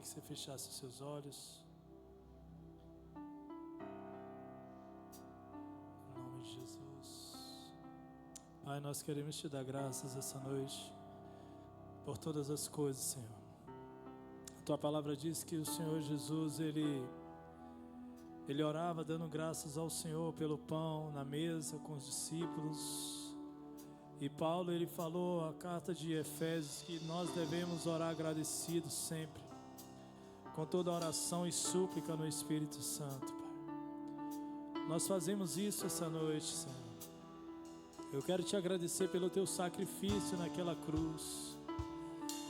que você fechasse os seus olhos. Em nome de Jesus. Pai, nós queremos te dar graças essa noite por todas as coisas, Senhor. A tua palavra diz que o Senhor Jesus, Ele orava dando graças ao Senhor pelo pão na mesa com os discípulos. E Paulo, ele falou a carta de Efésios que nós devemos orar agradecidos sempre, com toda oração e súplica no Espírito Santo, Pai. Nós fazemos isso essa noite, Senhor. Eu quero te agradecer pelo teu sacrifício naquela cruz.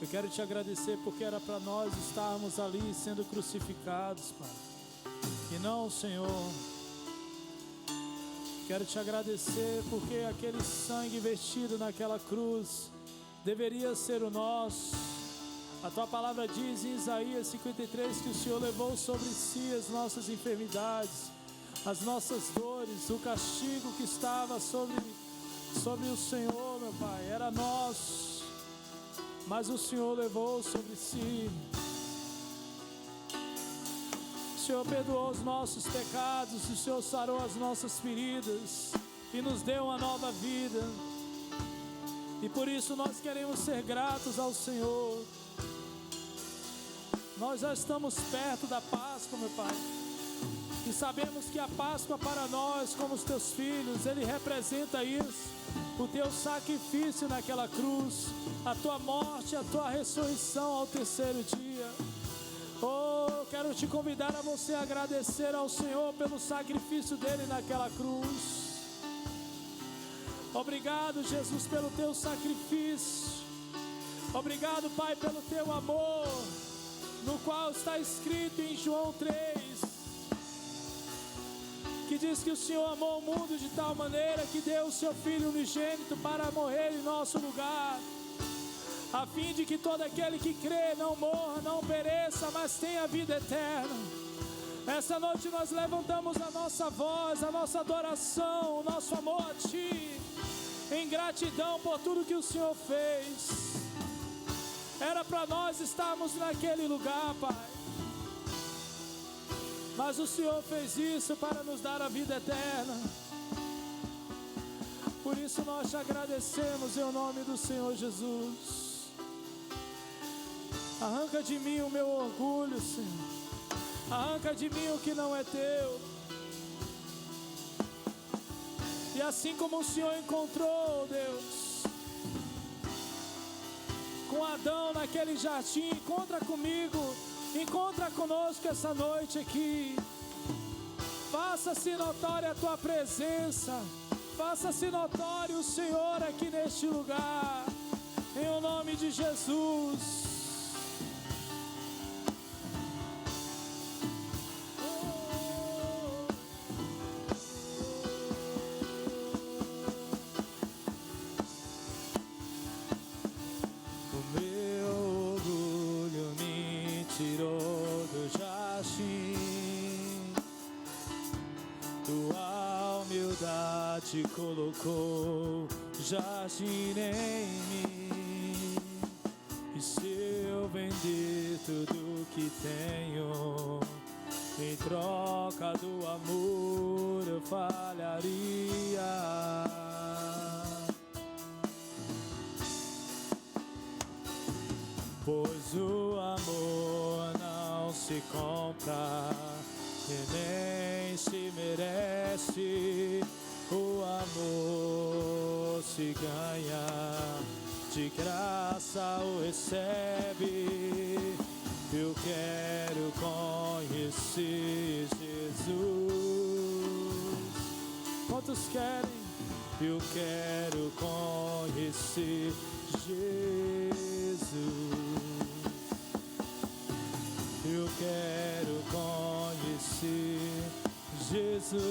Eu quero te agradecer porque era para nós estarmos ali sendo crucificados, Pai. E não, Senhor. Quero te agradecer porque aquele sangue vertido naquela cruz deveria ser o nosso. A tua palavra diz em Isaías 53 que o Senhor levou sobre si as nossas enfermidades, as nossas dores, o castigo que estava sobre o Senhor, meu Pai, era nosso, mas o Senhor levou sobre si. O Senhor perdoou os nossos pecados, o Senhor sarou as nossas feridas e nos deu uma nova vida. E por isso nós queremos ser gratos ao Senhor. Nós já estamos perto da Páscoa, meu Pai, e sabemos que a Páscoa para nós, como os teus filhos, ele representa isso, o teu sacrifício naquela cruz, a tua morte, a tua ressurreição ao terceiro dia. Oh, quero te convidar a você agradecer ao Senhor pelo sacrifício dele naquela cruz. Obrigado, Jesus, pelo teu sacrifício. Obrigado, Pai, pelo teu amor, no qual está escrito em João 3, que diz que o Senhor amou o mundo de tal maneira que deu o seu Filho unigênito para morrer em nosso lugar, a fim de que todo aquele que crê não morra, não pereça, mas tenha vida eterna. Essa noite nós levantamos a nossa voz, a nossa adoração, o nosso amor a Ti, em gratidão por tudo que o Senhor fez. Era para nós estarmos naquele lugar, Pai, mas o Senhor fez isso para nos dar a vida eterna. Por isso nós te agradecemos em nome do Senhor Jesus. Arranca de mim o meu orgulho, Senhor. Arranca de mim o que não é teu. E assim como o Senhor encontrou, Deus, com Adão naquele jardim, encontra comigo, encontra conosco essa noite aqui. Faça-se notória a tua presença. Faça-se notório o Senhor aqui neste lugar. Em o nome de Jesus. Tirou do jardim, tua humildade colocou jardim em mim. E se eu vender tudo que tenho, em troca do amor eu falharia. Pois o amor não se compra e nem se merece. O amor se ganha, de graça o recebe. Eu quero conhecer Jesus. Quantos querem? Eu quero conhecer Jesus. Eu quero conhecer Jesus.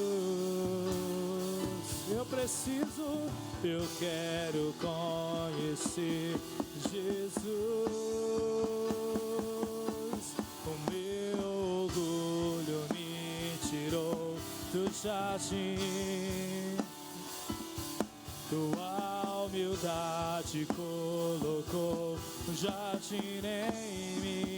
Eu preciso, eu quero conhecer Jesus. O meu orgulho me tirou do jardim, tua humildade colocou um jardim em mim.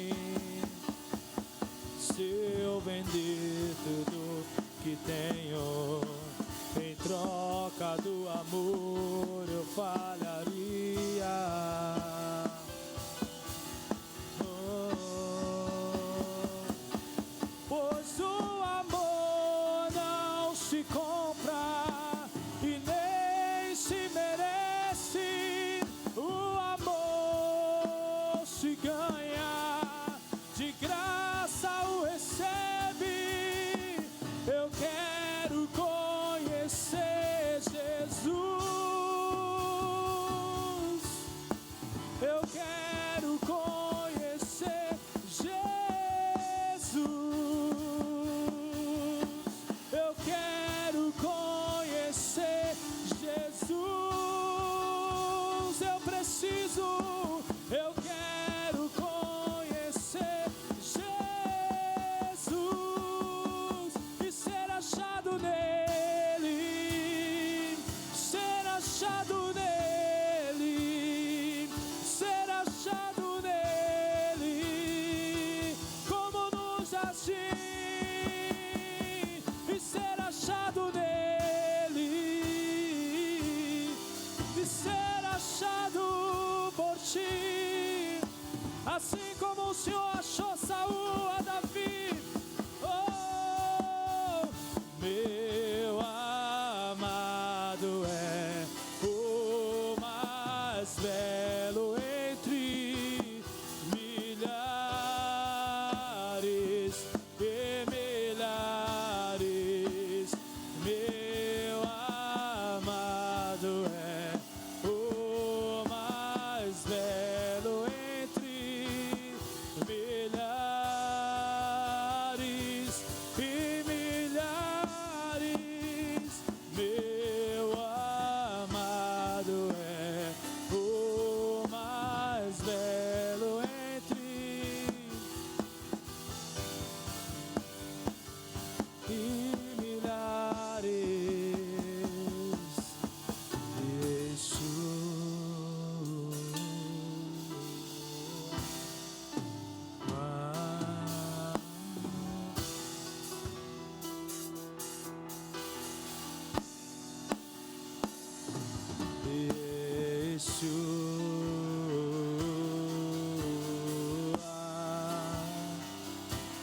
de graça o recebe. Eu quero conhecer Jesus. Eu quero conhecer Jesus. Eu quero conhecer Jesus. Eu preciso. Eu quero conhecer Jesus e ser achado nele, ser achado nele, ser achado nele, como no jardim, e ser achado nele, e ser achado por ti, assim como o Senhor achou Saul a Davi. Oh, meu amado é o mais belo entre milhares e milhares. Meu amado é o mais belo entre milhares e milhares. Meu amado é o mais belo entre e milhares.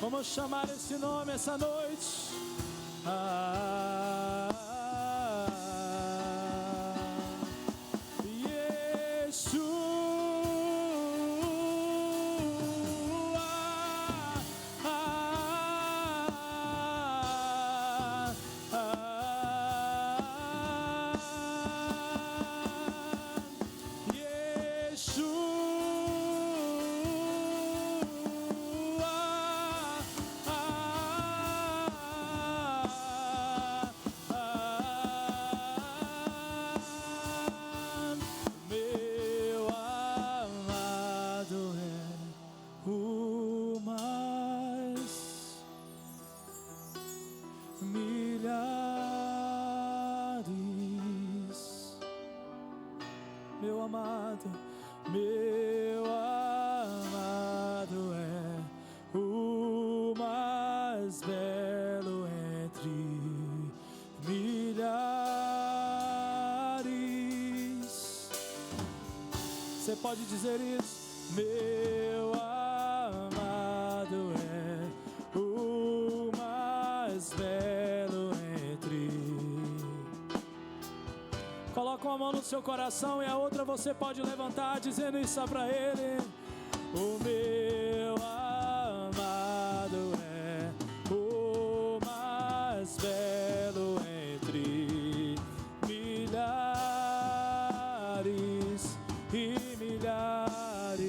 Vamos chamar esse nome essa noite. Meu amado é o mais milhares. Meu amado é o mais belo entre milhares. Você pode dizer isso? Meu amado é o mais belo entre. Coloca uma mão no seu coração e a outra você pode levantar dizendo isso para ele. O meu amado é o mais belo entre milhares e milhares.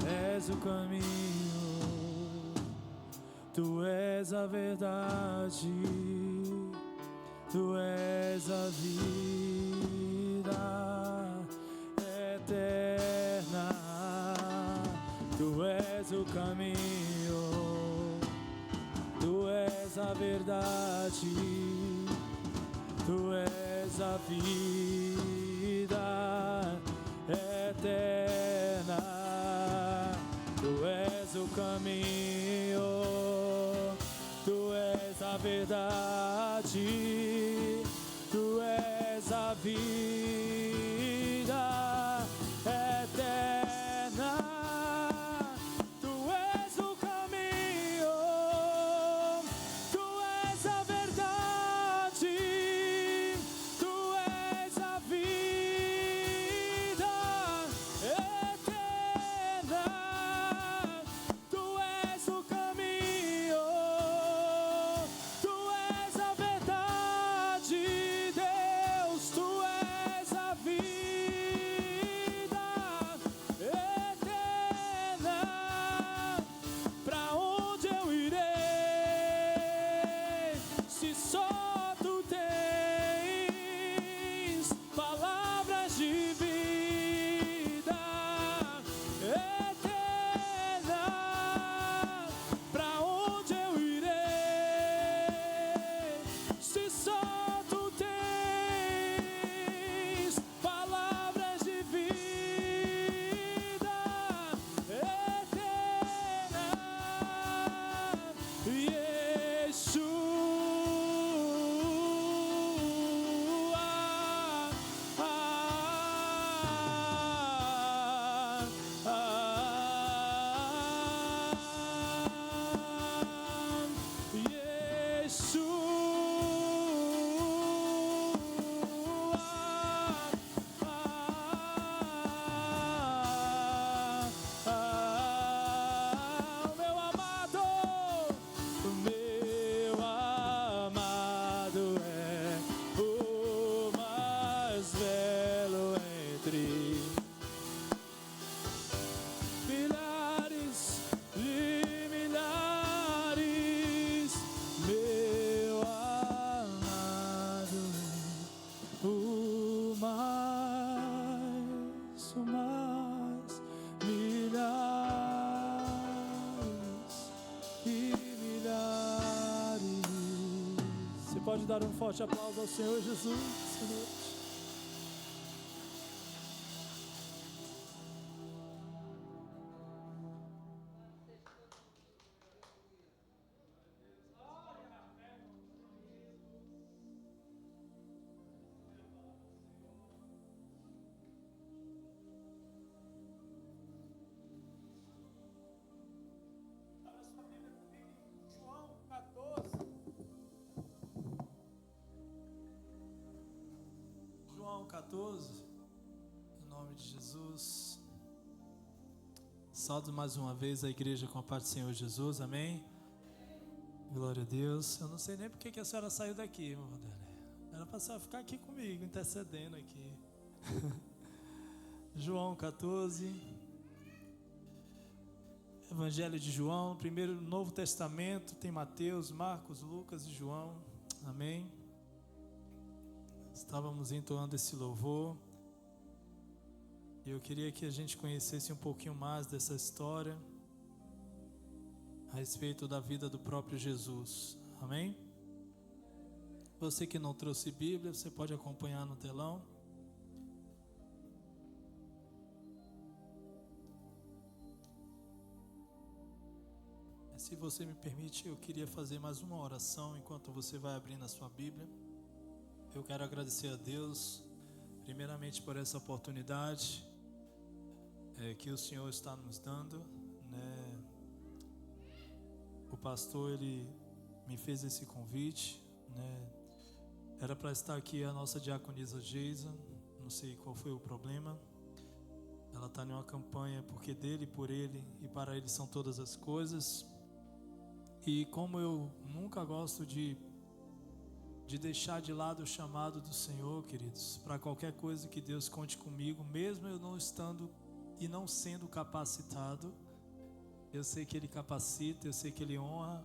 És o caminho, tu és a verdade, tu és a vida eterna, tu és o caminho, tu és a verdade, tu és a vida eterna, tu és o caminho, tu és a verdade, tu és a vida eterna, tu és o caminho, tu és a verdade, tu és a vida eterna, pode dar um forte aplauso ao Senhor Jesus, Senhor. João 14, em nome de Jesus. Saúdo mais uma vez a igreja com a paz do Senhor Jesus, amém? Glória a Deus. Eu não sei nem porque que a senhora saiu daqui, irmã Vanderlei. Era para a senhora ficar aqui comigo, intercedendo aqui. João 14, Evangelho de João, primeiro Novo Testamento, tem Mateus, Marcos, Lucas e João, amém? Estávamos entoando esse louvor e eu queria que a gente conhecesse um pouquinho mais dessa história a respeito da vida do próprio Jesus, amém? Você que não trouxe Bíblia, você pode acompanhar no telão. Se você me permite, eu queria fazer mais uma oração enquanto você vai abrindo a sua Bíblia. Eu quero agradecer a Deus, primeiramente por essa oportunidade que o Senhor está nos dando, né? O pastor, ele me fez esse convite, né? Era para estar aqui a nossa diaconisa Geisa, não sei qual foi o problema. Ela está em uma campanha porque dele, por ele e para ele são todas as coisas. E como eu nunca gosto de deixar de lado o chamado do Senhor, queridos, para qualquer coisa que Deus conte comigo, mesmo eu não estando e não sendo capacitado, eu sei que Ele capacita, eu sei que Ele honra,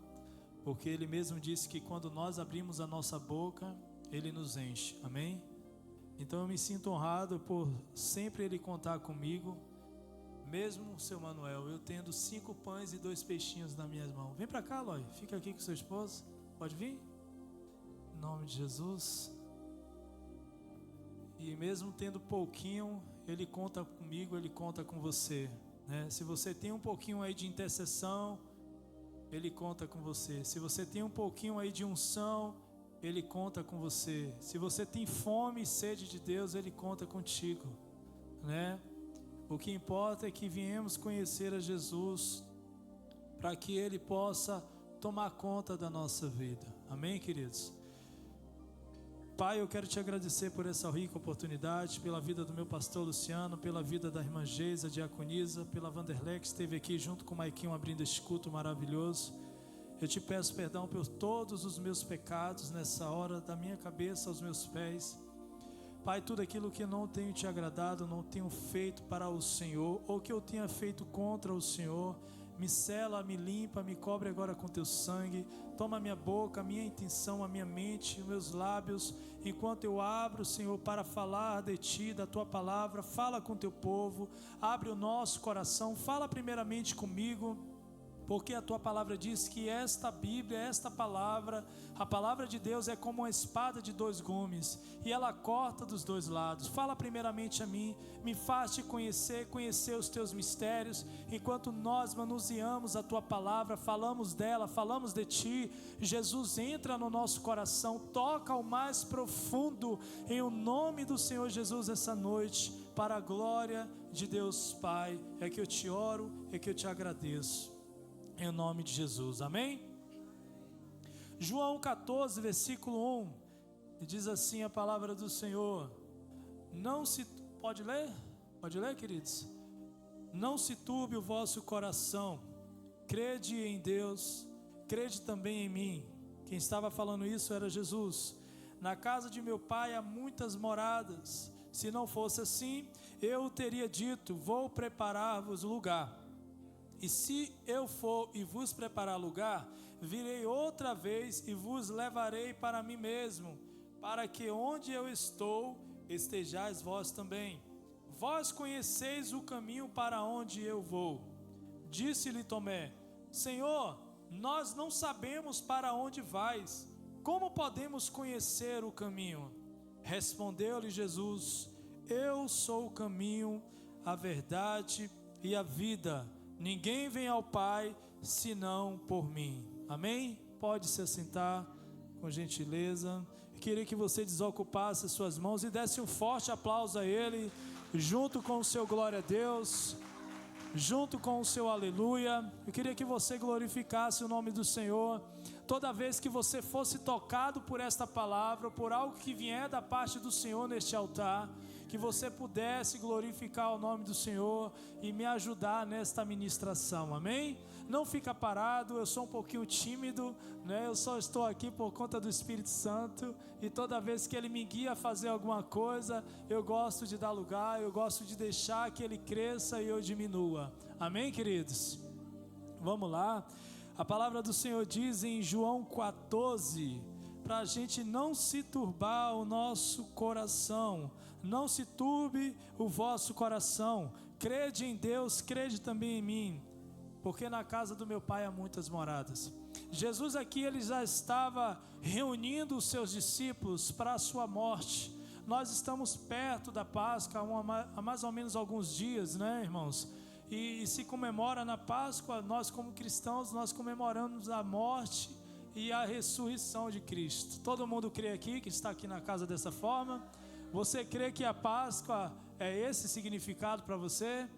porque Ele mesmo disse que quando nós abrimos a nossa boca, Ele nos enche, amém? Então eu me sinto honrado por sempre Ele contar comigo, mesmo, seu Manuel, eu tendo 5 pães e 2 peixinhos nas minhas mãos. Vem para cá, Lói, fica aqui com seu esposo, pode vir? Em nome de Jesus. E mesmo tendo pouquinho, Ele conta comigo, Ele conta com você, né? Se você tem um pouquinho aí de intercessão, Ele conta com você. Se você tem um pouquinho aí de unção, Ele conta com você. Se você tem fome e sede de Deus, Ele conta contigo, né? O que importa é que viemos conhecer a Jesus para que Ele possa tomar conta da nossa vida, amém, queridos? Pai, eu quero te agradecer por essa rica oportunidade, pela vida do meu pastor Luciano, pela vida da irmã Geisa, diaconisa, pela Vanderlei que esteve aqui junto com o Maiquinho abrindo este culto maravilhoso. Eu te peço perdão por todos os meus pecados nessa hora, da minha cabeça aos meus pés. Pai, tudo aquilo que não tenho te agradado, não tenho feito para o Senhor, ou que eu tenha feito contra o Senhor, me sela, me limpa, me cobre agora com teu sangue. Toma a minha boca, a minha intenção, a minha mente, os meus lábios, enquanto eu abro, Senhor, para falar de Ti, da Tua palavra. Fala com Teu povo, abre o nosso coração, fala primeiramente comigo, porque a Tua palavra diz que esta Bíblia, esta palavra, a palavra de Deus é como uma espada de 2 gumes, e ela corta dos 2 lados. Fala primeiramente a mim, me faz te conhecer os Teus mistérios, enquanto nós manuseamos a Tua palavra, falamos dela, falamos de Ti. Jesus, entra no nosso coração, toca ao mais profundo, em o nome do Senhor Jesus essa noite, para a glória de Deus Pai. É que eu te oro, é que eu te agradeço. Em nome de Jesus, amém? João 14, versículo 1, diz assim a palavra do Senhor: pode ler? Pode ler, queridos? Não se turbe o vosso coração, crede em Deus, crede também em mim. Quem estava falando isso era Jesus. Na casa de meu pai há muitas moradas, se não fosse assim, eu teria dito, vou preparar-vos lugar. E se eu for e vos preparar lugar, virei outra vez e vos levarei para mim mesmo, para que onde eu estou, estejais vós também. Vós conheceis o caminho para onde eu vou. Disse-lhe Tomé: Senhor, nós não sabemos para onde vais. como podemos conhecer o caminho? Respondeu-lhe Jesus: eu sou o caminho, a verdade e a vida. Ninguém vem ao Pai senão por mim. Amém? Pode se assentar com gentileza. Eu queria que você desocupasse suas mãos e desse um forte aplauso a Ele, junto com o seu glória a Deus, junto com o seu aleluia. Eu queria que você glorificasse o nome do Senhor. Toda vez que você fosse tocado por esta palavra, por algo que vier da parte do Senhor neste altar, que você pudesse glorificar o nome do Senhor e me ajudar nesta ministração, amém? Não fica parado, eu sou um pouquinho tímido, né? Eu só estou aqui por conta do Espírito Santo, e toda vez que Ele me guia a fazer alguma coisa, eu gosto de dar lugar, eu gosto de deixar que Ele cresça e eu diminua, amém, queridos? Vamos lá. A palavra do Senhor diz em João 14, para a gente não se turbar o nosso coração. Não se turbe o vosso coração. Crede em Deus, crede também em mim, porque na casa do meu Pai há muitas moradas. Jesus aqui, ele já estava reunindo os seus discípulos para a sua morte. Nós estamos perto da Páscoa há mais ou menos alguns dias, né, irmãos? E se comemora na Páscoa, nós como cristãos, nós comemoramos a morte e a ressurreição de Cristo. Todo mundo crê aqui, que está aqui na casa dessa forma? Você crê que a Páscoa é esse significado para você?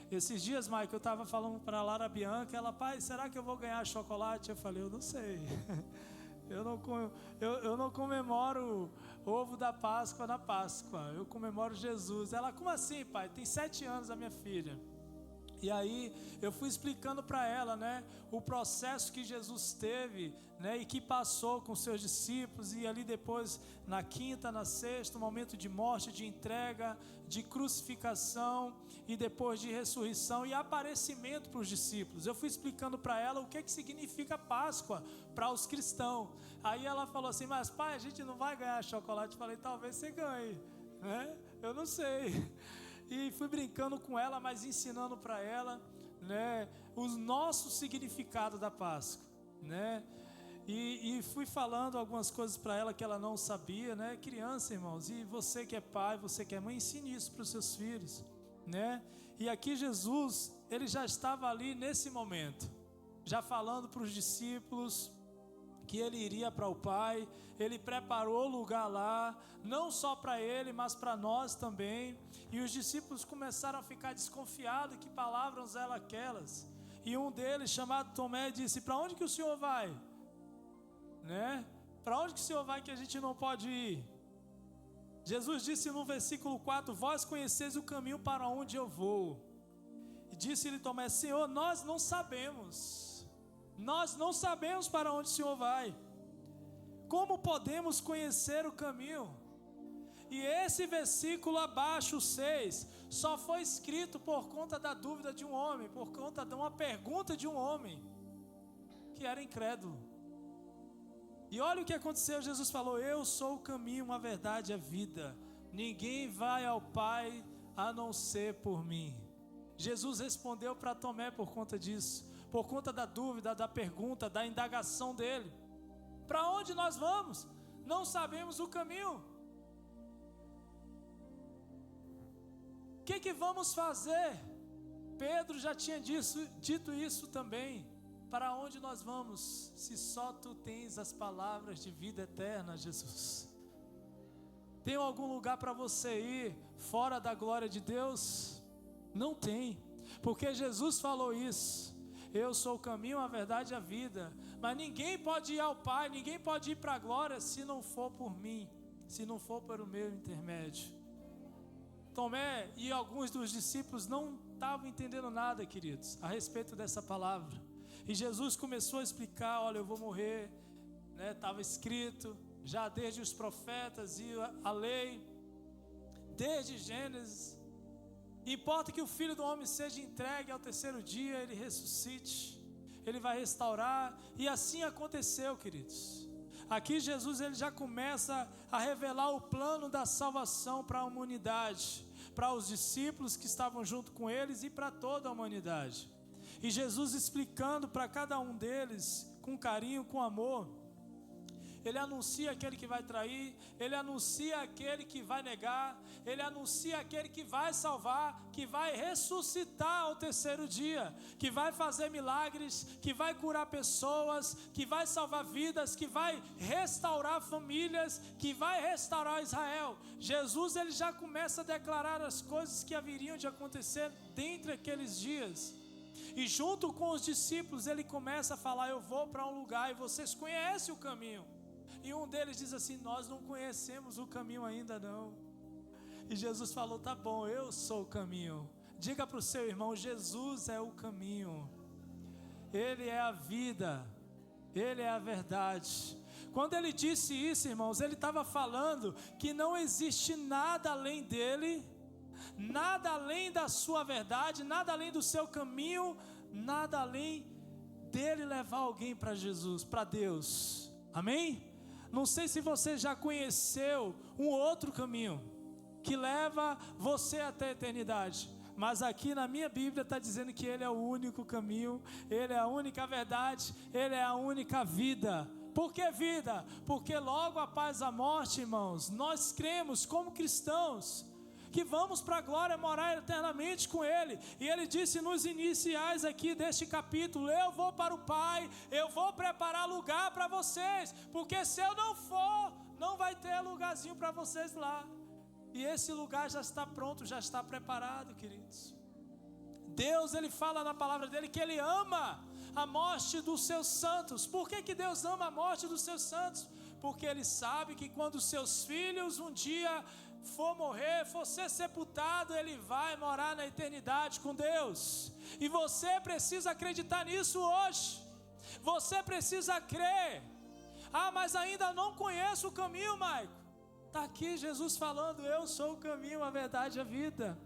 Esses dias, Mike, eu estava falando para a Lara Bianca, ela: pai, será que eu vou ganhar chocolate? Eu falei: eu não sei. Eu não comemoro o ovo da Páscoa na Páscoa, eu comemoro Jesus. Ela: como assim, pai? Tem 7 anos a minha filha. E aí eu fui explicando para ela, né, o processo que Jesus teve, né, e que passou com seus discípulos, e ali depois na quinta, na sexta, um momento de morte, de entrega, de crucificação e depois de ressurreição e aparecimento para os discípulos. Eu fui explicando para ela o que significa Páscoa para os cristãos. Aí ela falou assim: mas pai, a gente não vai ganhar chocolate? Eu falei: talvez você ganhe, né? Eu não sei. E fui brincando com ela, mas ensinando para ela, né, o nosso significado da Páscoa, né? E fui falando algumas coisas para ela que ela não sabia, né? Criança, irmãos, e você que é pai, você que é mãe, ensine isso para os seus filhos, né? E aqui Jesus, ele já estava ali nesse momento, já falando para os discípulos que ele iria para o Pai. Ele preparou lugar lá, não só para ele, mas para nós também. E os discípulos começaram a ficar desconfiados, que palavras eram aquelas. E um deles, chamado Tomé, disse: para onde que o Senhor vai? Né? Para onde que o Senhor vai que a gente não pode ir? Jesus disse no versículo 4: vós conheceis o caminho para onde eu vou. E disse-lhe Tomé: Senhor, nós não sabemos. Nós não sabemos para onde o Senhor vai. Como podemos conhecer o caminho? E esse versículo abaixo, 6, só foi escrito por conta da dúvida de um homem, por conta de uma pergunta de um homem que era incrédulo. E olha o que aconteceu. Jesus falou: eu sou o caminho, a verdade e a vida. Ninguém vai ao Pai a não ser por mim. Jesus respondeu para Tomé por conta disso, por conta da dúvida, da pergunta, da indagação dele. Para onde nós vamos? Não sabemos o caminho. O que vamos fazer? Pedro já tinha dito isso também. Para onde nós vamos, se só tu tens as palavras de vida eterna, Jesus? Tem algum lugar para você ir fora da glória de Deus? Não tem, porque Jesus falou isso: eu sou o caminho, a verdade e a vida. Mas ninguém pode ir ao Pai, ninguém pode ir para a glória se não for por mim, se não for por o meu intermédio. Tomé e alguns dos discípulos não estavam entendendo nada, queridos, a respeito dessa palavra. E Jesus começou a explicar: olha, eu vou morrer, né? Estava escrito já desde os profetas e a lei, desde Gênesis. Importa que o Filho do Homem seja entregue ao terceiro dia, ele ressuscite, ele vai restaurar. E assim aconteceu, queridos. Aqui Jesus, ele já começa a revelar o plano da salvação para a humanidade, para os discípulos que estavam junto com eles e para toda a humanidade. E Jesus explicando para cada um deles com carinho, com amor. Ele anuncia aquele que vai trair, Ele anuncia aquele que vai negar, Ele anuncia aquele que vai salvar, que vai ressuscitar ao terceiro dia, que vai fazer milagres, que vai curar pessoas, que vai salvar vidas, que vai restaurar famílias, que vai restaurar Israel. Jesus, ele já começa a declarar as coisas que haveriam de acontecer dentre aqueles dias. E junto com os discípulos ele começa a falar: eu vou para um lugar e vocês conhecem o caminho. E um deles diz assim: nós não conhecemos o caminho ainda não. E Jesus falou: tá bom, eu sou o caminho. Diga para o seu irmão: Jesus é o caminho, Ele é a vida, Ele é a verdade. Quando ele disse isso, irmãos, ele estava falando que não existe nada além dele, nada além da sua verdade, nada além do seu caminho, nada além dele levar alguém para Jesus, para Deus. Amém? Não sei se você já conheceu um outro caminho que leva você até a eternidade, mas aqui na minha Bíblia está dizendo que Ele é o único caminho, Ele é a única verdade, Ele é a única vida. Por que vida? Porque logo após a morte, irmãos, nós cremos como cristãos que vamos para a glória morar eternamente com Ele. E Ele disse nos iniciais aqui deste capítulo: eu vou para o Pai, eu vou preparar lugar para vocês, porque se eu não for, não vai ter lugarzinho para vocês lá. E esse lugar já está pronto, já está preparado, queridos. Deus, Ele fala na palavra dEle que Ele ama a morte dos seus santos. Por que Deus ama a morte dos seus santos? Porque Ele sabe que quando os seus filhos um dia for morrer, for ser sepultado, ele vai morar na eternidade com Deus. E você precisa acreditar nisso hoje. Você precisa crer. Ah, mas ainda não conheço o caminho, Maico. Está aqui Jesus falando: eu sou o caminho, a verdade e a vida.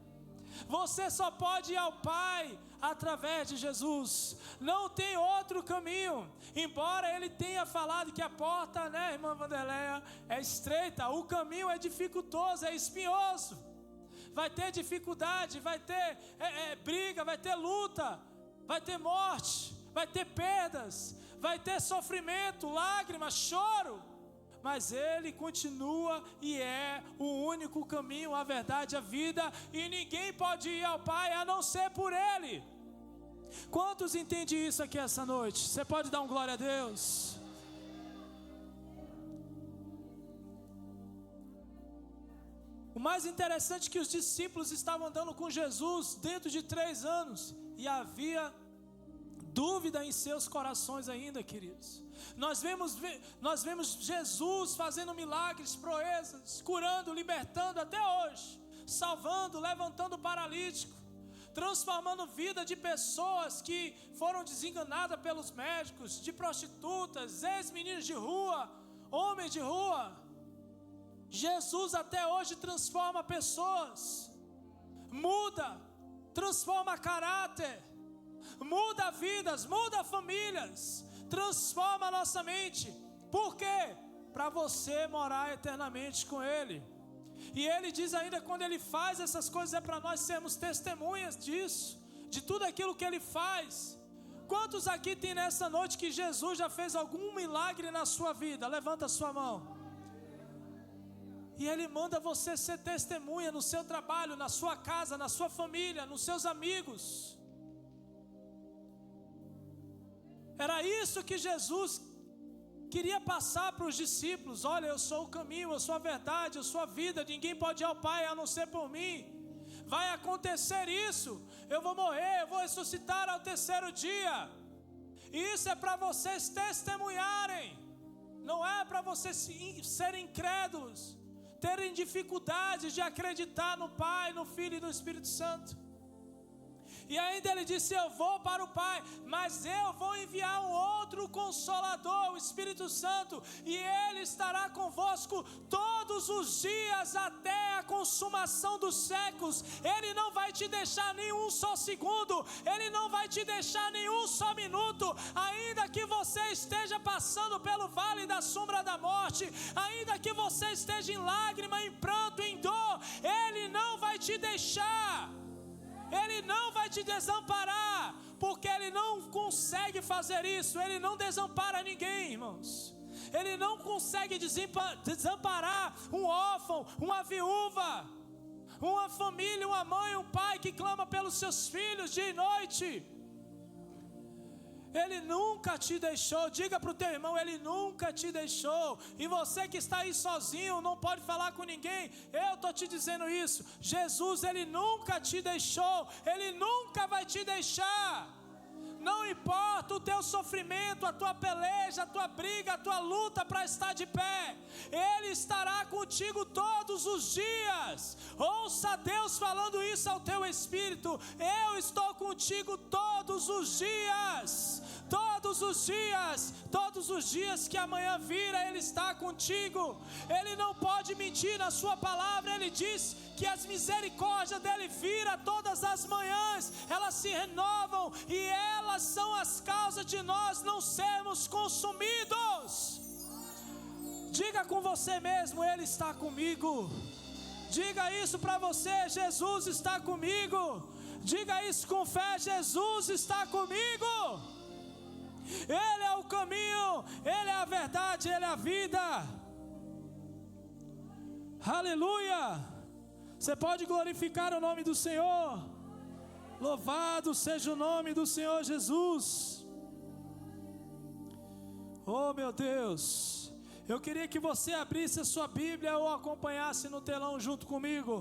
Você só pode ir ao Pai através de Jesus. Não tem outro caminho. Embora Ele tenha falado que a porta, né, irmã Vanderleia, é estreita, o caminho é dificultoso, é espinhoso. Vai ter dificuldade, vai ter briga, vai ter luta, vai ter morte, vai ter perdas, vai ter sofrimento, lágrimas, choro. Mas Ele continua e é o único caminho, a verdade, a vida, e ninguém pode ir ao Pai a não ser por Ele. Quantos entendem isso aqui essa noite? Você pode dar um glória a Deus? O mais interessante é que os discípulos estavam andando com Jesus dentro de 3 anos e havia dúvida em seus corações ainda, queridos. Nós vemos Jesus fazendo milagres, proezas, curando, libertando até hoje, salvando, levantando paralítico, transformando vida de pessoas que foram desenganadas pelos médicos, de prostitutas, ex-meninos de rua, homens de rua. Jesus até hoje transforma pessoas, muda, transforma caráter, muda vidas, muda famílias, transforma a nossa mente. Por quê? Para você morar eternamente com Ele. E Ele diz ainda, quando Ele faz essas coisas, é para nós sermos testemunhas disso, de tudo aquilo que Ele faz. Quantos aqui tem nessa noite que Jesus já fez algum milagre na sua vida? Levanta a sua mão. E Ele manda você ser testemunha no seu trabalho, na sua casa, na sua família, nos seus amigos. Era isso que Jesus queria passar para os discípulos. Olha, eu sou o caminho, eu sou a verdade, eu sou a vida. Ninguém pode ir ao Pai a não ser por mim. Vai acontecer isso. Eu vou morrer, eu vou ressuscitar ao terceiro dia. Isso é para vocês testemunharem. Não é para vocês serem incrédulos, terem dificuldades de acreditar no Pai, no Filho e no Espírito Santo. E ainda Ele disse: eu vou para o Pai, mas eu vou enviar um outro Consolador, o Espírito Santo, e Ele estará convosco todos os dias até a consumação dos séculos. Ele não vai te deixar nenhum só segundo, Ele não vai te deixar nenhum só minuto. Ainda que você esteja passando pelo vale da sombra da morte, ainda que você esteja em lágrima, em pranto, em dor, Ele não vai te deixar. Ele não vai te desamparar, porque Ele não consegue fazer isso. Ele não desampara ninguém, irmãos. Ele não consegue desamparar um órfão, uma viúva, uma família, uma mãe, um pai que clama pelos seus filhos dia e noite. Ele nunca te deixou. Diga para o teu irmão, Ele nunca te deixou. E você que está aí sozinho, não pode falar com ninguém, eu estou te dizendo isso. Jesus, Ele nunca te deixou. Ele nunca vai te deixar. Não importa o teu sofrimento, a tua peleja, a tua briga, a tua luta para estar de pé, Ele estará contigo todos os dias. Ouça Deus falando isso ao teu espírito: eu estou contigo todos os dias. Todos os dias, todos os dias que amanhã vira, Ele está contigo. Ele não pode mentir na sua palavra. Ele diz que as misericórdias dele viram todas as manhãs, elas se renovam e elas são as causas de nós não sermos consumidos. Diga com você mesmo: Ele está comigo. Diga isso para você: Jesus está comigo. Diga isso com fé: Jesus está comigo. Ele é o caminho, Ele é a verdade, Ele é a vida. Aleluia. Você pode glorificar o nome do Senhor. Louvado seja o nome do Senhor Jesus. Oh meu Deus, eu queria que você abrisse a sua Bíblia ou acompanhasse no telão junto comigo,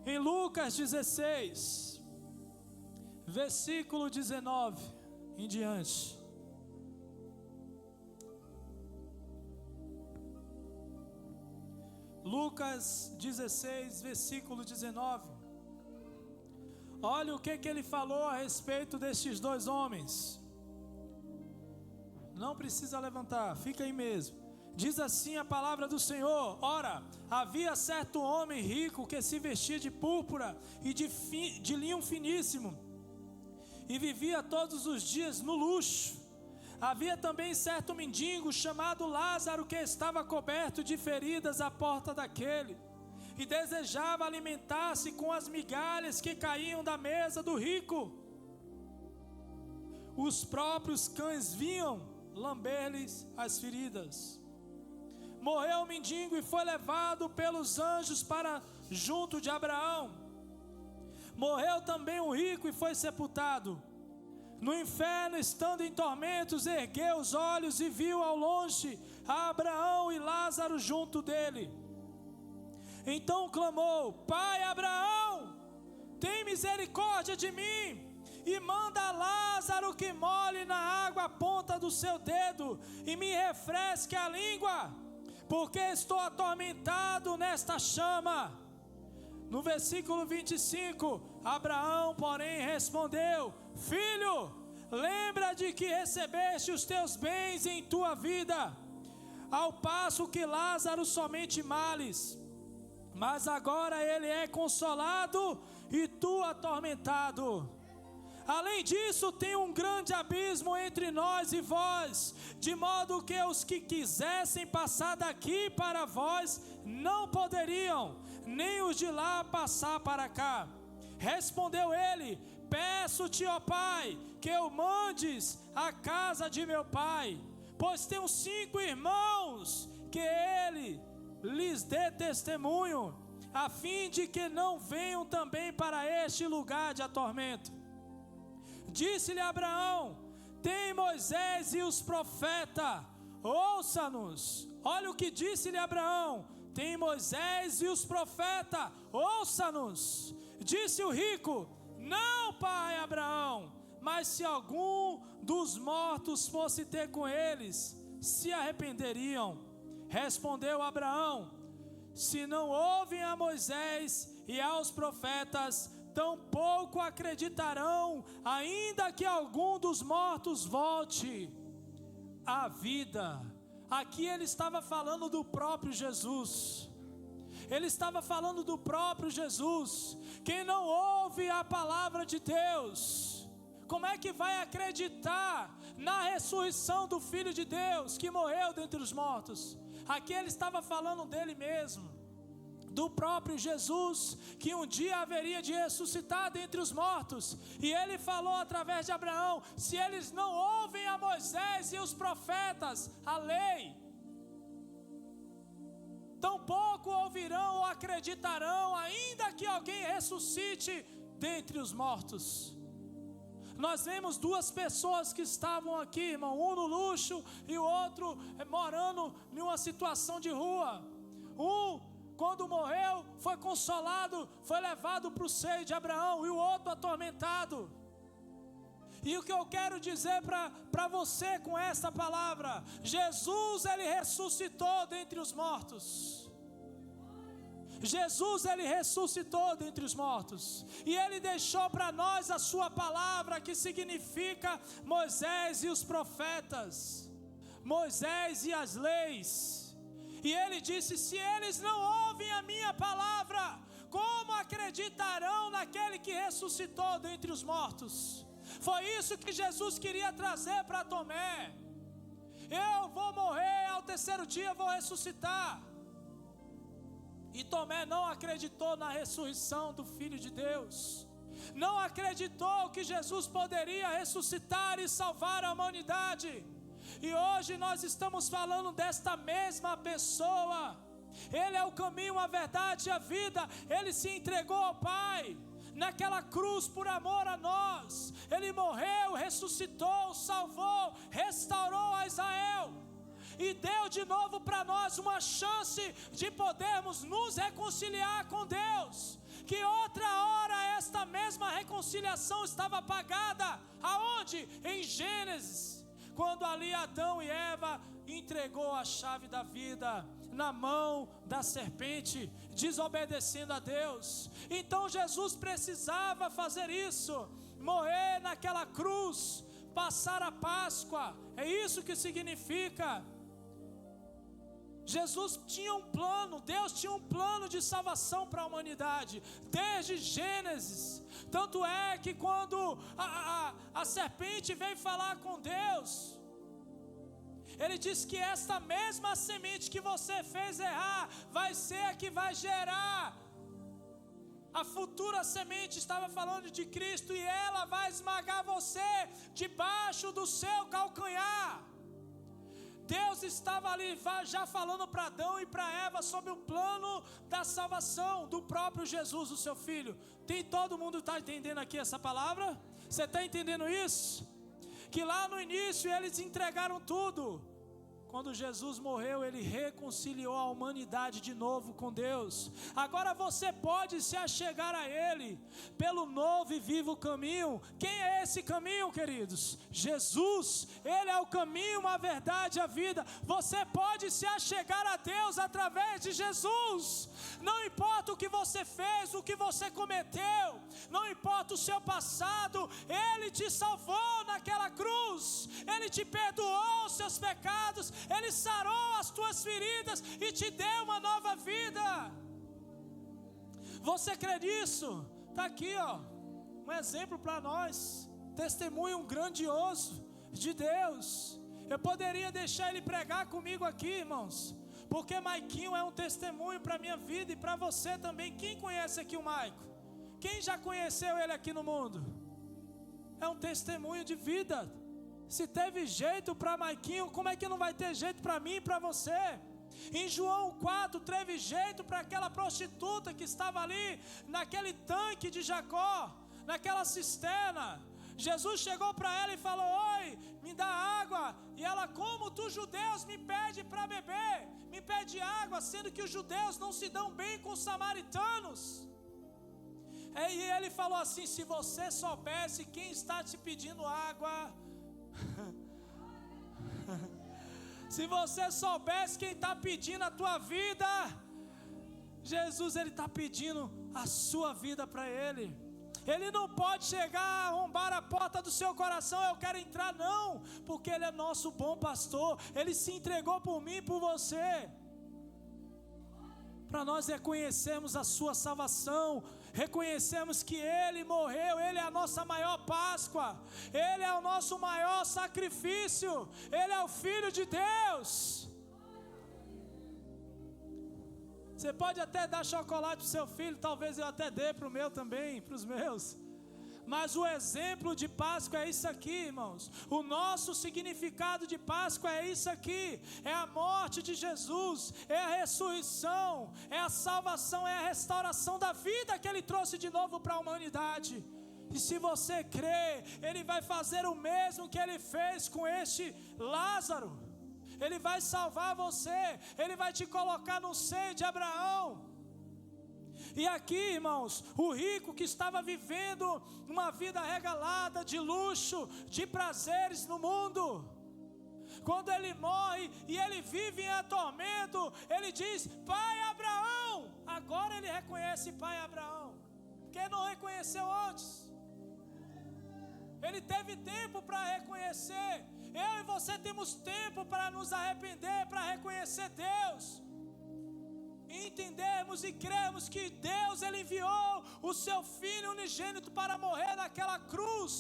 em Lucas 16, versículo 19 em diante. Lucas 16, versículo 19. Olha o que ele falou a respeito destes dois homens. Não precisa levantar, fica aí mesmo. Diz assim a palavra do Senhor: ora, havia certo homem rico que se vestia de púrpura e de linho finíssimo, e vivia todos os dias no luxo. Havia também certo mendigo chamado Lázaro, que estava coberto de feridas à porta daquele, e desejava alimentar-se com as migalhas que caíam da mesa do rico. Os próprios cães vinham lamber-lhes as feridas. Morreu o mendigo e foi levado pelos anjos para junto de Abraão. Morreu também o rico e foi sepultado. No inferno, estando em tormentos, ergueu os olhos e viu ao longe a Abraão e Lázaro junto dele. Então clamou: Pai Abraão, tem misericórdia de mim, e manda Lázaro que molhe na água a ponta do seu dedo e me refresque a língua, porque estou atormentado nesta chama. No versículo 25, Abraão, porém, respondeu: Filho, lembra de que recebeste os teus bens em tua vida, ao passo que Lázaro somente males, mas agora ele é consolado e tu atormentado. Além disso, tem um grande abismo entre nós e vós, de modo que os que quisessem passar daqui para vós não poderiam, nem os de lá passar para cá. Respondeu ele: Peço-te, ó Pai, que eu mandes à casa de meu pai, pois tenho 5 irmãos, que ele lhes dê testemunho, a fim de que não venham também para este lugar de atormento. Disse-lhe Abraão: Tem Moisés e os profetas, ouça-nos. Olha o que disse-lhe Abraão: Tem Moisés e os profetas, ouça-nos. Disse o rico: Não, pai Abraão, mas se algum dos mortos fosse ter com eles, se arrependeriam. Respondeu Abraão: Se não ouvem a Moisés e aos profetas, tampouco acreditarão, ainda que algum dos mortos volte à vida. Aqui ele estava falando do próprio Jesus. Ele estava falando do próprio Jesus. Quem não ouve a palavra de Deus, como é que vai acreditar na ressurreição do Filho de Deus que morreu dentre os mortos? Aqui ele estava falando dele mesmo, do próprio Jesus, que um dia haveria de ressuscitar dentre os mortos. E ele falou através de Abraão: se eles não ouvem a Moisés e os profetas, a lei, tampouco ouvirão ou acreditarão, ainda que alguém ressuscite dentre os mortos. Nós vemos duas pessoas que estavam aqui, irmão, um no luxo e o outro morando em uma situação de rua. Quando morreu, foi consolado, foi levado para o seio de Abraão, e o outro atormentado. E o que eu quero dizer para você com esta palavra: Jesus, Ele ressuscitou dentre os mortos. Jesus, Ele ressuscitou dentre os mortos, e Ele deixou para nós a sua palavra, que significa Moisés e os profetas, Moisés e as leis. E Ele disse: se eles não ouvem a minha palavra, como acreditarão naquele que ressuscitou dentre os mortos? Foi isso que Jesus queria trazer para Tomé. Eu vou morrer, ao terceiro dia vou ressuscitar. E Tomé não acreditou na ressurreição do Filho de Deus, não acreditou que Jesus poderia ressuscitar e salvar a humanidade. E hoje nós estamos falando desta mesma pessoa. Ele é o caminho, a verdade e a vida. Ele se entregou ao Pai naquela cruz por amor a nós. Ele morreu, ressuscitou, salvou, restaurou a Israel e deu de novo para nós uma chance de podermos nos reconciliar com Deus. Que outra hora esta mesma reconciliação estava apagada. Aonde? Em Gênesis, quando ali Adão e Eva entregou a chave da vida na mão da serpente, desobedecendo a Deus. Então Jesus precisava fazer isso, morrer naquela cruz, passar a Páscoa. É isso que significa. Jesus tinha um plano, Deus tinha um plano de salvação para a humanidade, desde Gênesis. Tanto é que quando a serpente veio falar com Deus, Ele disse que esta mesma semente que você fez errar, vai ser a que vai gerar. A futura semente estava falando de Cristo, e ela vai esmagar você debaixo do seu calcanhar. Deus estava ali já falando para Adão e para Eva sobre o plano da salvação do próprio Jesus, o seu Filho. Todo mundo está entendendo aqui essa palavra? Você está entendendo isso? Que lá no início eles entregaram tudo. Quando Jesus morreu, Ele reconciliou a humanidade de novo com Deus. Agora você pode se achegar a Ele pelo novo e vivo caminho. Quem é esse caminho, queridos? Jesus. Ele é o caminho, a verdade e a vida. Você pode se achegar a Deus através de Jesus. Não importa o que você fez, o que você cometeu, não importa o seu passado, Ele te salvou naquela cruz. Ele te perdoou os seus pecados, Ele sarou as tuas feridas e te deu uma nova vida. Você crê nisso? Está aqui, um exemplo para nós, testemunho grandioso de Deus. Eu poderia deixar ele pregar comigo aqui, irmãos, porque Maiquinho é um testemunho para a minha vida e para você também. Quem conhece aqui o Maico? Quem já conheceu ele aqui no mundo? É um testemunho de vida. Se teve jeito para Maiquinho, como é que não vai ter jeito para mim e para você? Em João 4 teve jeito para aquela prostituta que estava ali naquele tanque de Jacó, naquela cisterna. Jesus chegou para ela e falou: oi, me dá água. E ela: como tu judeus me pede para beber, me pede água, sendo que os judeus não se dão bem com os samaritanos. E ele falou assim: se você soubesse quem está te pedindo água, se você soubesse quem está pedindo a tua vida, Jesus, Ele está pedindo a sua vida para Ele. Ele não pode chegar a arrombar a porta do seu coração: eu quero entrar, não, porque Ele é nosso bom pastor. Ele se entregou por mim e por você. Para nós reconhecermos a sua salvação, reconhecemos que Ele morreu, Ele é a nossa maior Páscoa, Ele é o nosso maior sacrifício, Ele é o Filho de Deus. Você pode até dar chocolate para o seu filho, talvez eu até dê para o meu também, para os meus. Mas o exemplo de Páscoa é isso aqui, irmãos. O nosso significado de Páscoa é isso aqui. É a morte de Jesus, é a ressurreição, é a salvação, é a restauração da vida que Ele trouxe de novo para a humanidade. E se você crê, Ele vai fazer o mesmo que Ele fez com este Lázaro. Ele vai salvar você, Ele vai te colocar no seio de Abraão. E aqui, irmãos, o rico que estava vivendo uma vida regalada de luxo, de prazeres no mundo, quando ele morre e ele vive em tormento, ele diz: Pai Abraão. Agora ele reconhece Pai Abraão, porque não reconheceu antes. Ele teve tempo para reconhecer. Eu e você temos tempo para nos arrepender, para reconhecer Deus, entendermos e cremos que Deus, Ele enviou o seu Filho unigênito para morrer naquela cruz,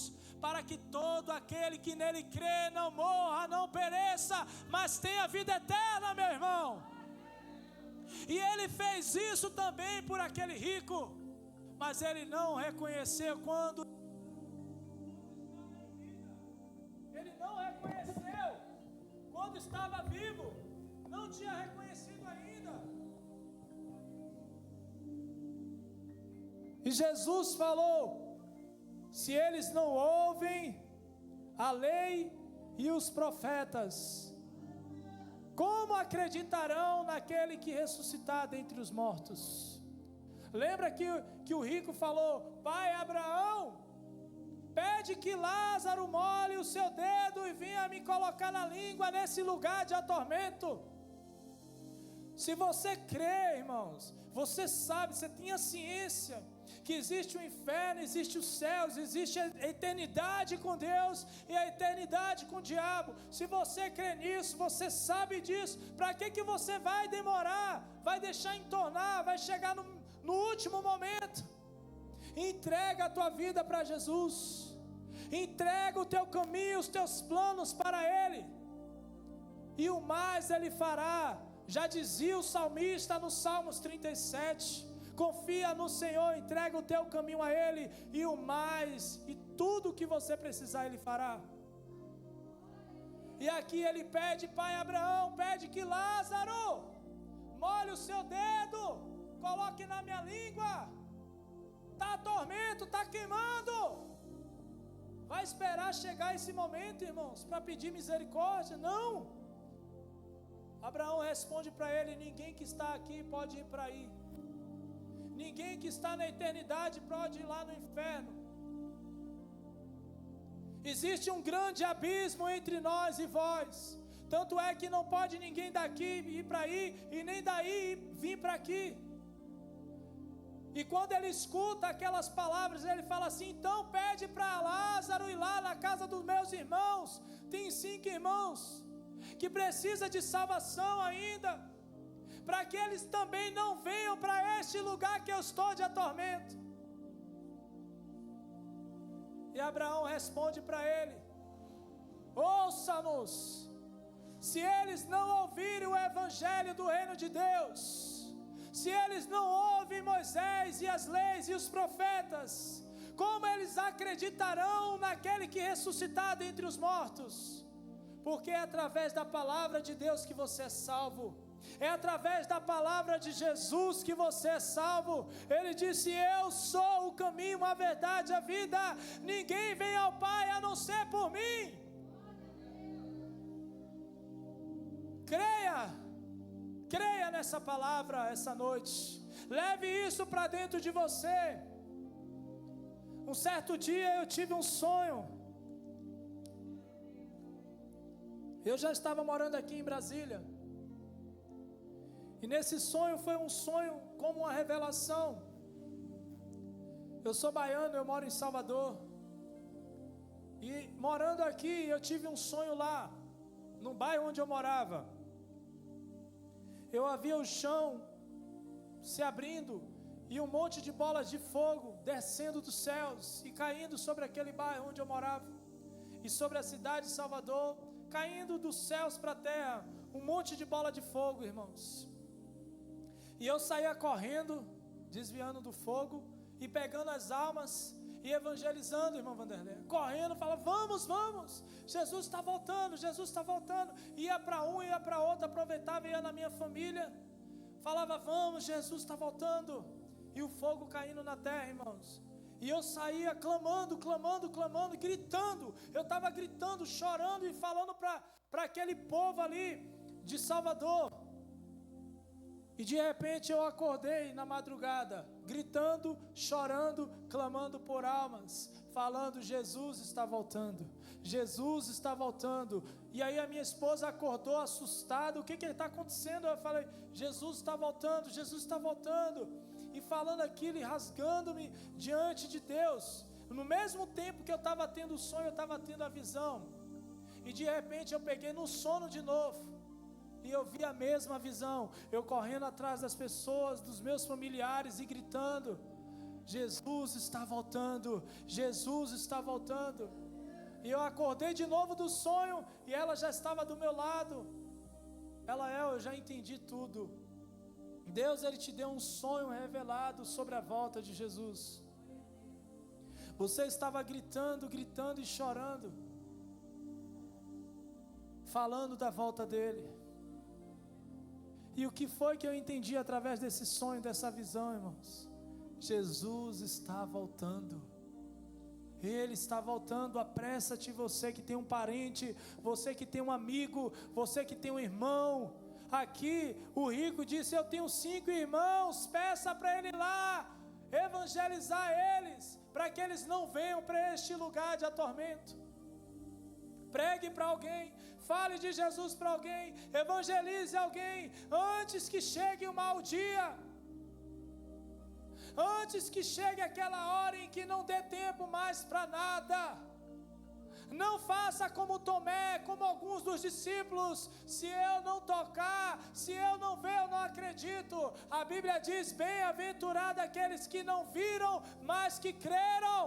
para que todo aquele que nele crê não morra, não pereça, mas tenha vida eterna, meu irmão. E Ele fez isso também por aquele rico, mas ele não reconheceu quando ele não reconheceu quando estava vivo, não tinha reconhecido ainda. E Jesus falou: se eles não ouvem a lei e os profetas, como acreditarão naquele que ressuscitar dentre os mortos? Lembra que o rico falou: Pai Abraão, pede que Lázaro molhe o seu dedo e venha me colocar na língua nesse lugar de atormento. Se você crê, irmãos, você sabe, você tem a ciência que existe o inferno, existe os céus, existe a eternidade com Deus e a eternidade com o diabo. Se você crê nisso, você sabe disso, para que você vai demorar, vai deixar entornar, vai chegar no último momento? Entrega a tua vida para Jesus, entrega o teu caminho, os teus planos para Ele, e o mais Ele fará. Já dizia o salmista no Salmos 37, confia no Senhor, entrega o teu caminho a Ele, e o mais, e tudo que você precisar Ele fará. E aqui ele pede: Pai Abraão, pede que Lázaro molhe o seu dedo, coloque na minha língua. Está tormento, está queimando. Vai esperar chegar esse momento, irmãos, para pedir misericórdia? Não. Abraão responde para ele: ninguém que está aqui pode ir para aí. Ninguém que está na eternidade pode ir lá no inferno. Existe um grande abismo entre nós e vós. Tanto é que não pode ninguém daqui ir para aí e nem daí vir para aqui. E quando ele escuta aquelas palavras, ele fala assim: então pede para Lázaro ir lá na casa dos meus irmãos. Tem 5 irmãos que precisam de salvação ainda, para que eles também não venham para este lugar que eu estou de atormento. E Abraão responde para ele: ouça-nos. Se eles não ouvirem o evangelho do reino de Deus, se eles não ouvem Moisés e as leis e os profetas, como eles acreditarão naquele que ressuscitar dentre os mortos? Porque é através da palavra de Deus que você é salvo. É através da palavra de Jesus que você é salvo. Ele disse: eu sou o caminho, a verdade, a vida. Ninguém vem ao Pai a não ser por mim. Creia nessa palavra essa noite. Leve isso para dentro de você. Um certo dia eu tive um sonho. Eu já estava morando aqui em Brasília. E nesse sonho foi um sonho como uma revelação. Eu sou baiano, eu moro em Salvador. E morando aqui, eu tive um sonho lá, no bairro onde eu morava. Eu havia o chão se abrindo e um monte de bolas de fogo descendo dos céus e caindo sobre aquele bairro onde eu morava. E sobre a cidade de Salvador, caindo dos céus para a terra, um monte de bola de fogo, irmãos. E eu saía correndo, desviando do fogo e pegando as almas e evangelizando, irmão Vanderlei, correndo, falava, vamos, vamos, Jesus está voltando, Jesus está voltando. Ia para um, ia para outro, aproveitava e ia na minha família, falava, vamos, Jesus está voltando. E o fogo caindo na terra, irmãos. E eu saía clamando, gritando. Eu estava gritando, chorando e falando para aquele povo ali de Salvador. E de repente eu acordei na madrugada, gritando, chorando, clamando por almas, falando, Jesus está voltando, Jesus está voltando. E aí a minha esposa acordou assustada, o que está acontecendo? Eu falei, Jesus está voltando, Jesus está voltando. E falando aquilo e rasgando-me diante de Deus. No mesmo tempo que eu estava tendo o sonho, eu estava tendo a visão. E de repente eu peguei no sono de novo. E eu vi a mesma visão, eu correndo atrás das pessoas, dos meus familiares e gritando, Jesus está voltando, Jesus está voltando. E eu acordei de novo do sonho e ela já estava do meu lado. Eu já entendi tudo. Deus, Ele te deu um sonho revelado sobre a volta de Jesus. Você estava gritando e chorando, falando da volta dEle. E o que foi que eu entendi através desse sonho, dessa visão, irmãos? Jesus está voltando. Ele está voltando, apressa-te, você que tem um parente, você que tem um amigo, você que tem um irmão. Aqui o rico disse, eu tenho 5 irmãos, peça para ele lá, evangelizar eles, para que eles não venham para este lugar de atormento. Pregue para alguém, fale de Jesus para alguém, evangelize alguém, antes que chegue o mau dia, antes que chegue aquela hora em que não dê tempo mais para nada. Não faça como Tomé, como alguns dos discípulos, se eu não tocar, se eu não ver, eu não acredito. A Bíblia diz, bem-aventurado aqueles que não viram, mas que creram.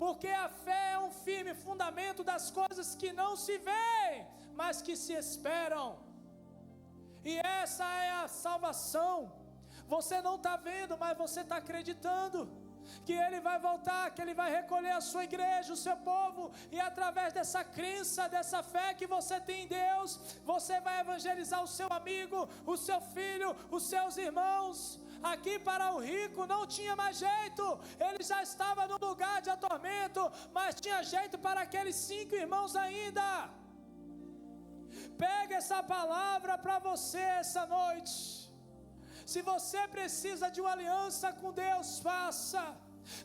Porque a fé é um firme fundamento das coisas que não se veem, mas que se esperam. E essa é a salvação. Você não está vendo, mas você está acreditando que Ele vai voltar, que Ele vai recolher a sua igreja, o seu povo, e através dessa crença, dessa fé que você tem em Deus, você vai evangelizar o seu amigo, o seu filho, os seus irmãos. Aqui para o rico não tinha mais jeito, ele já estava no lugar de atormento, mas tinha jeito para aqueles 5 irmãos ainda. Pega essa palavra para você essa noite. Se você precisa de uma aliança com Deus, faça.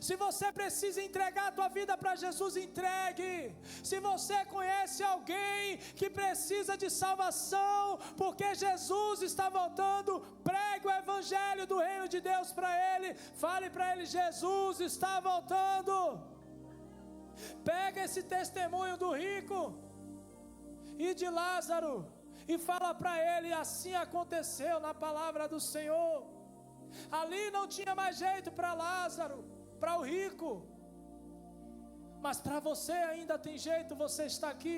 Se você precisa entregar a tua vida para Jesus, entregue. Se você conhece alguém que precisa de salvação, porque Jesus está voltando, pregue o evangelho do reino de Deus para ele. Fale para ele, Jesus está voltando. Pega esse testemunho do rico e de Lázaro e fala para ele, assim aconteceu na palavra do Senhor. Ali não tinha mais jeito para Lázaro, para o rico, mas para você ainda tem jeito, você está aqui.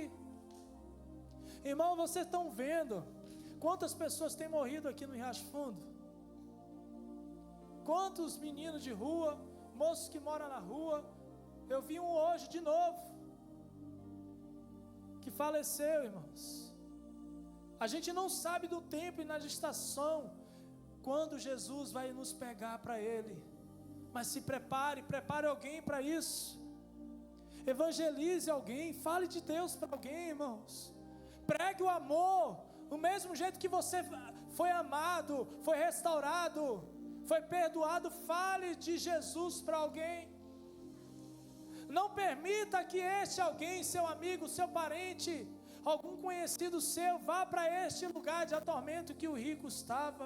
Irmão, vocês estão vendo quantas pessoas têm morrido aqui no Riacho Fundo? Quantos meninos de rua, moços que moram na rua. Eu vi um hoje de novo, que faleceu, irmãos. A gente não sabe do tempo e na gestação, quando Jesus vai nos pegar para Ele. Mas se prepare alguém para isso. Evangelize alguém, fale de Deus para alguém, irmãos. Pregue o amor, do mesmo jeito que você foi amado, foi restaurado, foi perdoado, fale de Jesus para alguém. Não permita que este alguém, seu amigo, seu parente, algum conhecido seu, vá para este lugar de atormento que o rico estava.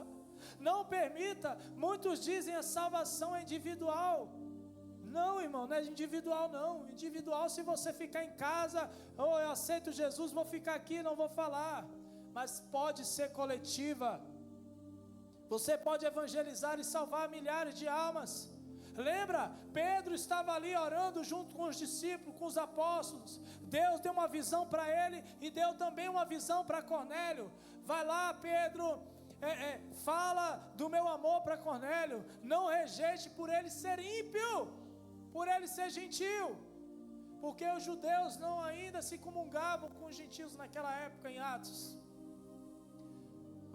Não permita. Muitos dizem a salvação é individual. Não, irmão, não é individual não. Individual se você ficar em casa, eu aceito Jesus, vou ficar aqui, não vou falar. Mas pode ser coletiva. Você pode evangelizar e salvar milhares de almas. Lembra? Pedro estava ali orando junto com os discípulos, com os apóstolos. Deus deu uma visão para ele e deu também uma visão para Cornélio. Vai lá, Pedro, fala do meu amor para Cornélio. Não rejeite por ele ser ímpio. por ele ser gentil, porque os judeus não ainda se comungavam com os gentios naquela época em Atos.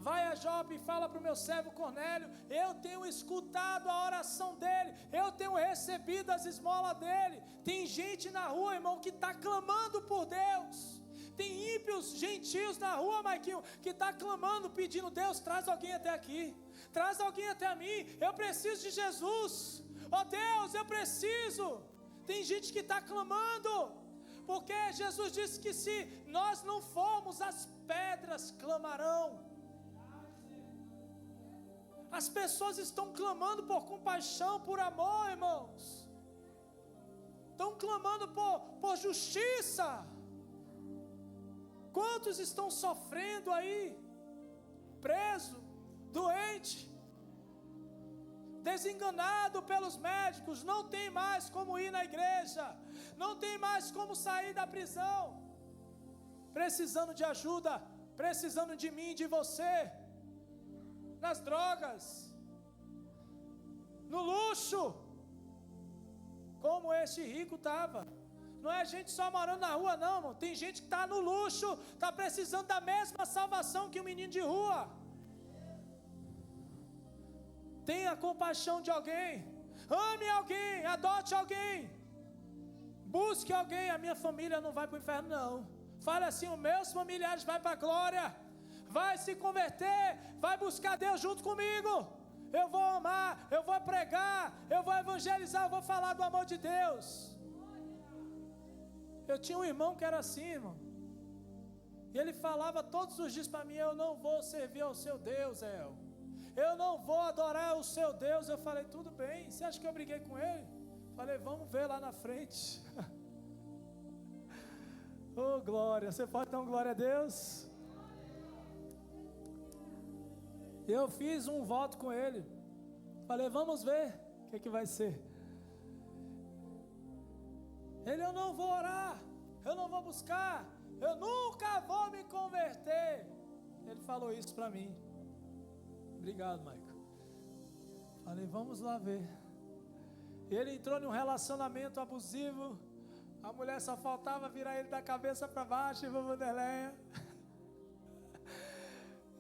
Vai a Jope e fala para o meu servo Cornélio, eu tenho escutado a oração dele, eu tenho recebido as esmolas dele. Tem gente na rua, irmão, que está clamando por Deus. Tem ímpios gentios na rua, Maiquinho, que está clamando, pedindo, Deus, traz alguém até aqui, traz alguém até mim, eu preciso de Jesus, oh Deus, eu preciso. Tem gente que está clamando, porque Jesus disse que se nós não formos, as pedras clamarão. As pessoas estão clamando por compaixão, por amor, irmãos. Estão clamando por justiça. Quantos estão sofrendo aí? Preso, doente, desenganado pelos médicos, não tem mais como ir na igreja, não tem mais como sair da prisão, precisando de ajuda, precisando de mim, de você, nas drogas, no luxo, como esse rico estava. Não é gente só morando na rua não, irmão. Tem gente que está no luxo, está precisando da mesma salvação que um menino de rua. Tenha compaixão de alguém, ame alguém, adote alguém, busque alguém. A minha família não vai para o inferno não. Fale assim, os meus familiares vão para a glória, vai se converter, vai buscar Deus junto comigo. Eu vou amar, eu vou pregar, eu vou evangelizar, eu vou falar do amor de Deus. Eu tinha um irmão que era assim, irmão, e ele falava todos os dias para mim, eu não vou servir ao seu Deus, eu não vou adorar o seu Deus. Eu falei, tudo bem, você acha que eu briguei com ele? Falei, vamos ver lá na frente. Oh glória, você pode dar um glória a Deus? Eu fiz um voto com ele, falei, vamos ver o que vai ser. Ele, eu não vou orar, eu não vou buscar, eu nunca vou me converter. Ele falou isso para mim. Obrigado, Maico. Falei, vamos lá ver. Ele entrou num relacionamento abusivo, a mulher só faltava virar ele da cabeça para baixo, irmã Vanderleia.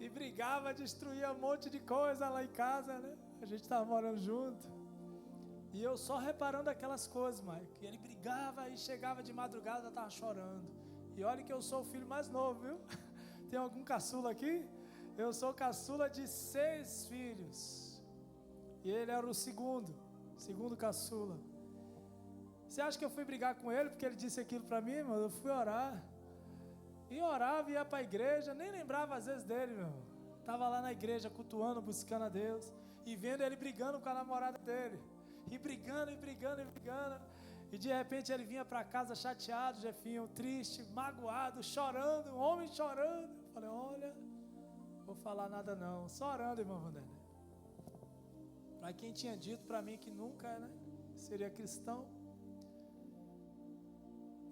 E brigava, destruía um monte de coisa lá em casa, né? A gente estava morando junto. E eu só reparando aquelas coisas, Maico. E ele brigava e chegava de madrugada, estava chorando. E olha que eu sou o filho mais novo, viu? Tem algum caçula aqui? Eu sou caçula de 6 filhos. E ele era o segundo caçula. Você acha que eu fui brigar com ele porque ele disse aquilo para mim, irmão? Eu fui orar. E orava, ia para a igreja, nem lembrava às vezes dele, meu. Estava lá na igreja, cultuando, buscando a Deus. E vendo ele brigando com a namorada dele. E brigando. E de repente ele vinha para casa chateado, Jefinho, triste, magoado, chorando, um homem chorando. Eu falei, olha, não vou falar nada não, só orando, irmão Vanderlei. Para quem tinha dito para mim que nunca, né, seria cristão.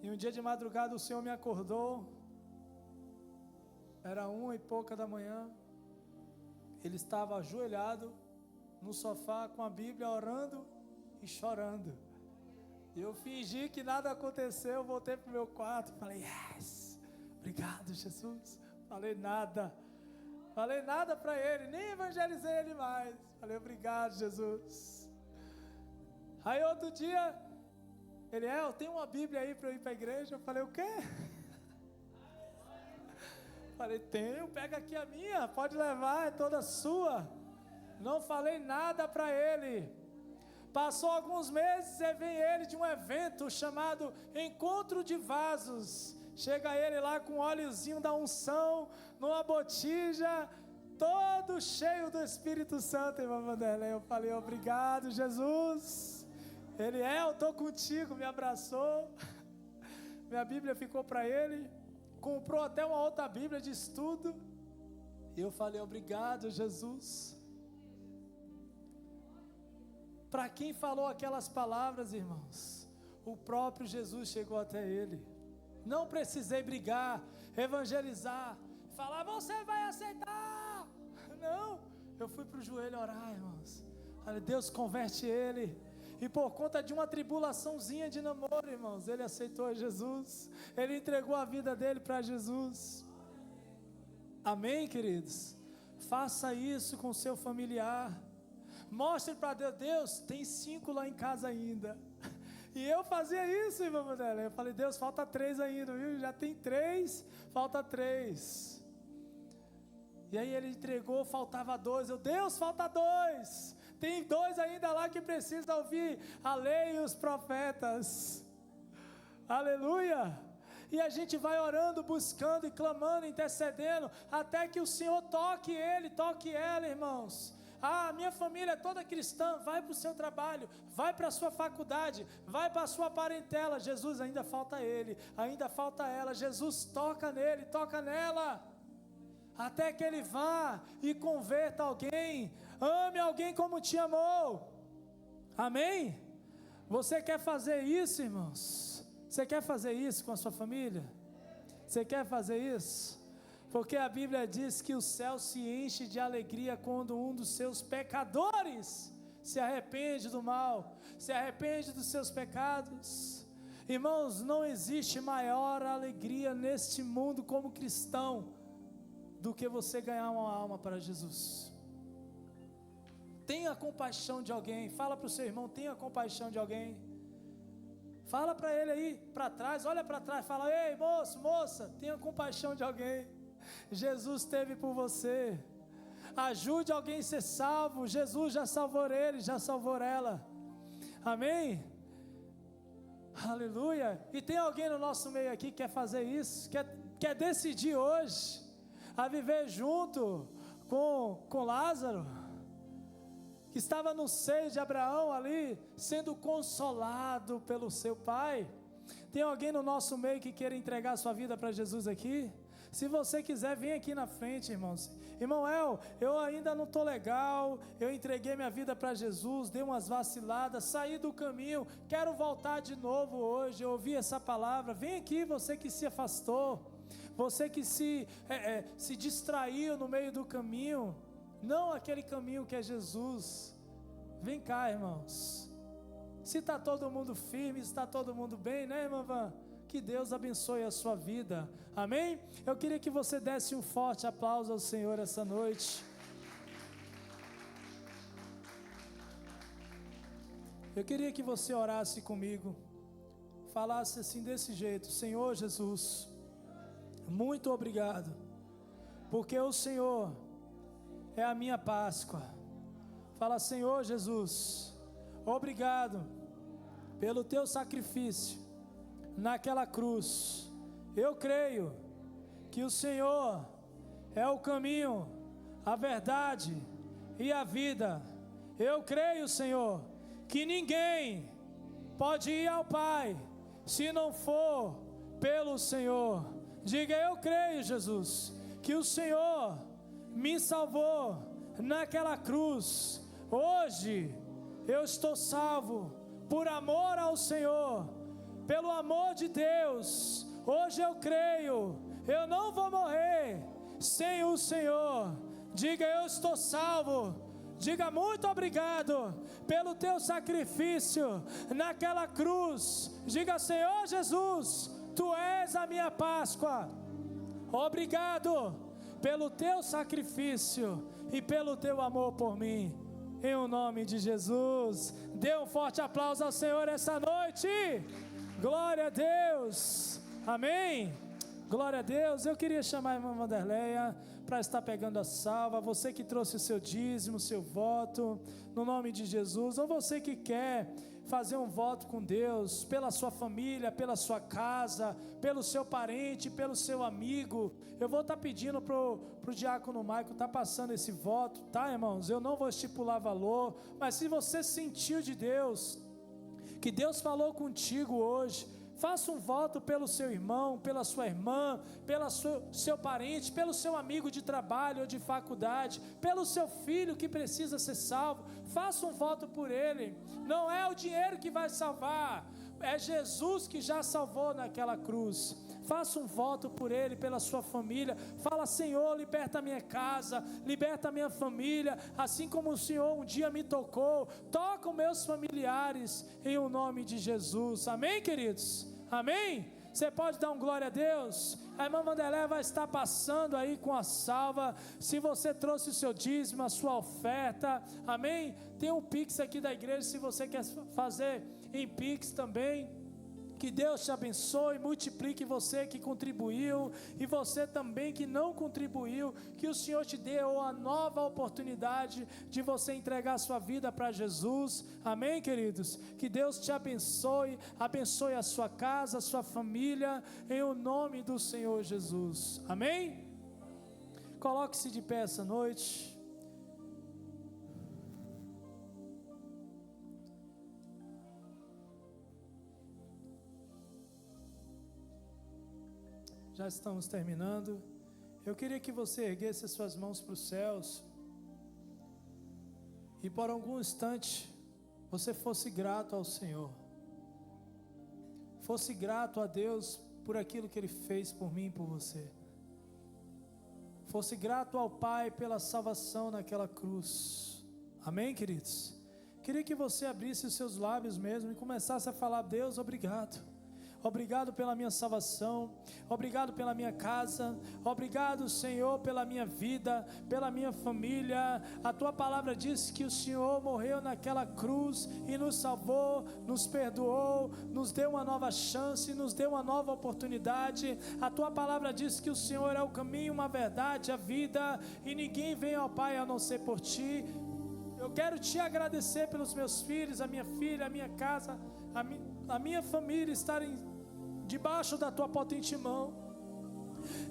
E um dia de madrugada o Senhor me acordou, era 1 e pouca da manhã, ele estava ajoelhado no sofá com a Bíblia, orando e chorando. Eu fingi que nada aconteceu, voltei para o meu quarto, falei, yes, obrigado Jesus. Falei nada para ele, nem evangelizei ele mais. Falei, obrigado Jesus. Aí outro dia, ele, eu tenho uma Bíblia aí para eu ir para a igreja. Eu falei, o quê? Falei, tenho, pega aqui a minha, pode levar, é toda sua. Não falei nada para ele. Passou alguns meses e vem ele de um evento chamado Encontro de Vasos. Chega ele lá com um óleozinho da unção, numa botija, todo cheio do Espírito Santo, irmão Vanderlei. Eu falei, obrigado Jesus. Ele, eu estou contigo, me abraçou. Minha Bíblia ficou para ele. Comprou até uma outra Bíblia de estudo. E eu falei, obrigado Jesus. Para quem falou aquelas palavras, irmãos, o próprio Jesus chegou até ele. Não precisei brigar, evangelizar, falar, você vai aceitar. Não, eu fui para o joelho orar, irmãos. Falei, Deus converte ele. E por conta de uma tribulaçãozinha de namoro, irmãos, ele aceitou Jesus. Ele entregou a vida dele para Jesus. Amém, queridos? Faça isso com seu familiar. Mostre para Deus, Deus, tem 5 lá em casa ainda. E eu fazia isso, irmã Mandela. Eu falei, Deus, falta 3 ainda, viu? Já tem 3, falta 3. E aí ele entregou, faltava 2. Eu, Deus, falta 2. Tem 2 ainda lá que precisa ouvir a lei e os profetas. Aleluia. E a gente vai orando, buscando e clamando, intercedendo, até que o Senhor toque ele, toque ela, irmãos. Ah, minha família é toda cristã, vai para o seu trabalho, vai para a sua faculdade, vai para a sua parentela. Jesus, ainda falta ele, ainda falta ela. Jesus, toca nele, toca nela, até que ele vá e converta alguém, ame alguém como te amou. Amém? Você quer fazer isso, irmãos? Você quer fazer isso com a sua família? Você quer fazer isso? Porque a Bíblia diz que o céu se enche de alegria quando um dos seus pecadores se arrepende do mal, se arrepende dos seus pecados. Irmãos, não existe maior alegria neste mundo como cristão do que você ganhar uma alma para Jesus. Tenha compaixão de alguém. Fala para o seu irmão, tenha compaixão de alguém. Fala para ele aí, para trás, olha para trás, fala, ei moço, moça, tenha compaixão de alguém. Jesus teve por você. Ajude alguém a ser salvo. Jesus já salvou ele, já salvou ela. Amém? Aleluia. E tem alguém no nosso meio aqui que quer fazer isso, quer decidir hoje a viver junto com Lázaro, que estava no seio de Abraão ali, sendo consolado pelo seu pai. Tem alguém no nosso meio que queira entregar sua vida para Jesus aqui? Se você quiser, vem aqui na frente, irmãos. Irmão eu ainda não estou legal, eu entreguei minha vida para Jesus, dei umas vaciladas, saí do caminho, quero voltar de novo hoje, eu ouvi essa palavra. Vem aqui, você que se afastou, você que se distraiu no meio do caminho, não aquele caminho que é Jesus. Vem cá, irmãos. Se está todo mundo firme, se está todo mundo bem, né, irmã Van? Que Deus abençoe a sua vida. Amém? Eu queria que você desse um forte aplauso ao Senhor essa noite. Eu queria que você orasse comigo. Falasse assim desse jeito: Senhor Jesus, muito obrigado, porque o Senhor é a minha Páscoa. Fala, Senhor Jesus, obrigado pelo teu sacrifício naquela cruz. Eu creio que o Senhor é o caminho, a verdade e a vida. Eu creio, Senhor, que ninguém pode ir ao Pai se não for pelo Senhor. Diga, eu creio, Jesus, que o Senhor me salvou naquela cruz. Hoje eu estou salvo por amor ao Senhor, pelo amor de Deus. Hoje eu creio, eu não vou morrer sem o Senhor. Diga, eu estou salvo. Diga, muito obrigado pelo teu sacrifício naquela cruz. Diga, Senhor Jesus, tu és a minha Páscoa. Obrigado pelo teu sacrifício e pelo teu amor por mim. Em o nome de Jesus. Dê um forte aplauso ao Senhor essa noite. Glória a Deus. Amém. Glória a Deus. Eu queria chamar a irmã Vanderleia para estar pegando a salva. Você que trouxe o seu dízimo, o seu voto, no nome de Jesus. Ou você que quer fazer um voto com Deus, pela sua família, pela sua casa, pelo seu parente, pelo seu amigo. Eu vou estar pedindo pro diácono Maico estar passando esse voto, tá, irmãos? Eu não vou estipular valor, mas se você sentiu de Deus, que Deus falou contigo hoje, faça um voto pelo seu irmão, pela sua irmã, pelo seu parente, pelo seu amigo de trabalho ou de faculdade, pelo seu filho que precisa ser salvo. Faça um voto por ele. Não é o dinheiro que vai salvar, é Jesus que já salvou naquela cruz. faça um voto por ele, pela sua família. Fala: Senhor, liberta a minha casa, liberta a minha família, assim como o Senhor um dia me tocou. Toca os meus familiares, em o nome de Jesus. Amém, queridos? Amém? Você pode dar um glória a Deus? A irmã Vanderlé vai estar passando aí com a salva. Se você trouxe o seu dízimo, a sua oferta, amém? Tem um Pix aqui da igreja, se você quer fazer em Pix também. Que Deus te abençoe, multiplique você que contribuiu e você também que não contribuiu. Que o Senhor te dê uma nova oportunidade de você entregar a sua vida para Jesus. Amém, queridos? Que Deus te abençoe, abençoe a sua casa, a sua família, em o nome do Senhor Jesus. Amém? Coloque-se de pé essa noite. Já estamos terminando. Eu queria que você erguesse as suas mãos para os céus e por algum instante você fosse grato ao Senhor, fosse grato a Deus por aquilo que Ele fez por mim e por você, fosse grato ao Pai pela salvação naquela cruz. Amém, queridos? Queria que você abrisse os seus lábios mesmo e começasse a falar: Deus, obrigado. Obrigado pela minha salvação, obrigado pela minha casa, obrigado, Senhor, pela minha vida, pela minha família. A Tua palavra diz que o Senhor morreu naquela cruz e nos salvou, nos perdoou, nos deu uma nova chance, nos deu uma nova oportunidade. A Tua palavra diz que o Senhor é o caminho, uma verdade, a vida, e ninguém vem ao Pai a não ser por Ti. Eu quero Te agradecer pelos meus filhos, a minha filha, a minha casa, a minha família estarem debaixo da Tua potente mão.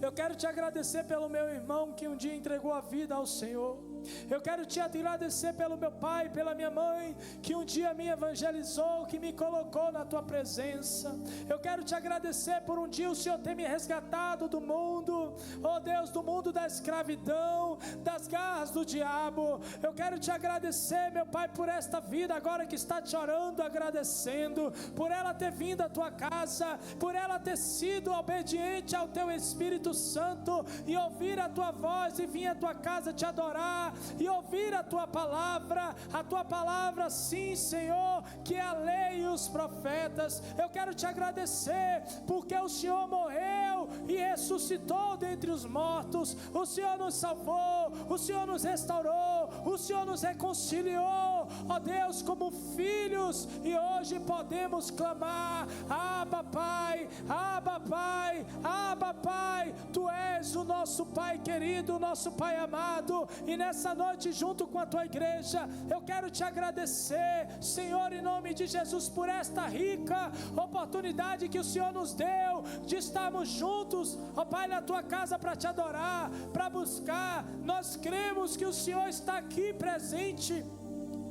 Eu quero Te agradecer pelo meu irmão que um dia entregou a vida ao Senhor. Eu quero Te agradecer pelo meu pai, pela minha mãe, que um dia me evangelizou, que me colocou na Tua presença. Eu quero Te agradecer por um dia o Senhor ter me resgatado do mundo, oh Deus, do mundo da escravidão, das garras do diabo. Eu quero Te agradecer, meu Pai, por esta vida agora que está te orando, agradecendo, por ela ter vindo à Tua casa, por ela ter sido obediente ao Teu Espírito Santo e ouvir a Tua voz e vir à Tua casa te adorar e ouvir a Tua palavra, sim, Senhor, que é a lei e os profetas. Eu quero Te agradecer porque o Senhor morreu e ressuscitou dentre os mortos. O Senhor nos salvou, o Senhor nos restaurou, o Senhor nos reconciliou, ó Deus, como filhos, e hoje podemos clamar: Abba Pai, Abba Pai, Abba Pai. Tu és o nosso Pai querido, o nosso Pai amado, e nessa noite, junto com a Tua igreja, eu quero Te agradecer, Senhor, em nome de Jesus, por esta rica oportunidade que o Senhor nos deu de estarmos juntos, ó Pai, na Tua casa para Te adorar, para buscar. Nós cremos que o Senhor está aqui presente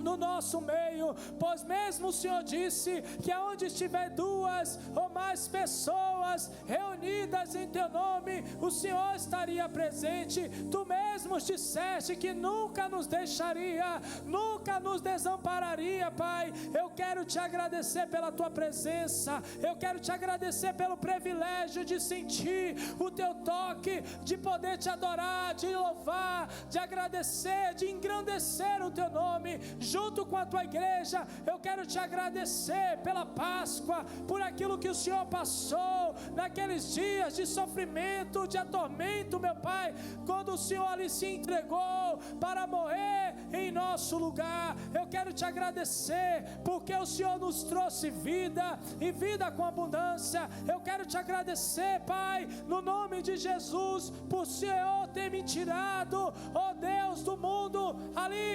no nosso meio, pois mesmo o Senhor disse que aonde estiver duas ou mais pessoas reunidas em Teu nome, o Senhor estaria presente. Tu mesmo disseste que nunca nos deixaria, nunca nos desampararia, Pai. Eu quero Te agradecer pela Tua presença, eu quero Te agradecer pelo privilégio de sentir o Teu toque, de poder Te adorar, de louvar, de agradecer, de engrandecer o Teu nome. Junto com a Tua igreja, eu quero Te agradecer pela Páscoa, por aquilo que o Senhor passou naqueles dias de sofrimento, de atormento, meu Pai, quando o Senhor ali se entregou para morrer em nosso lugar. Eu quero Te agradecer porque o Senhor nos trouxe vida e vida com abundância. Eu quero Te agradecer, Pai, no nome de Jesus, por o Senhor ter me tirado, ó Deus, do mundo ali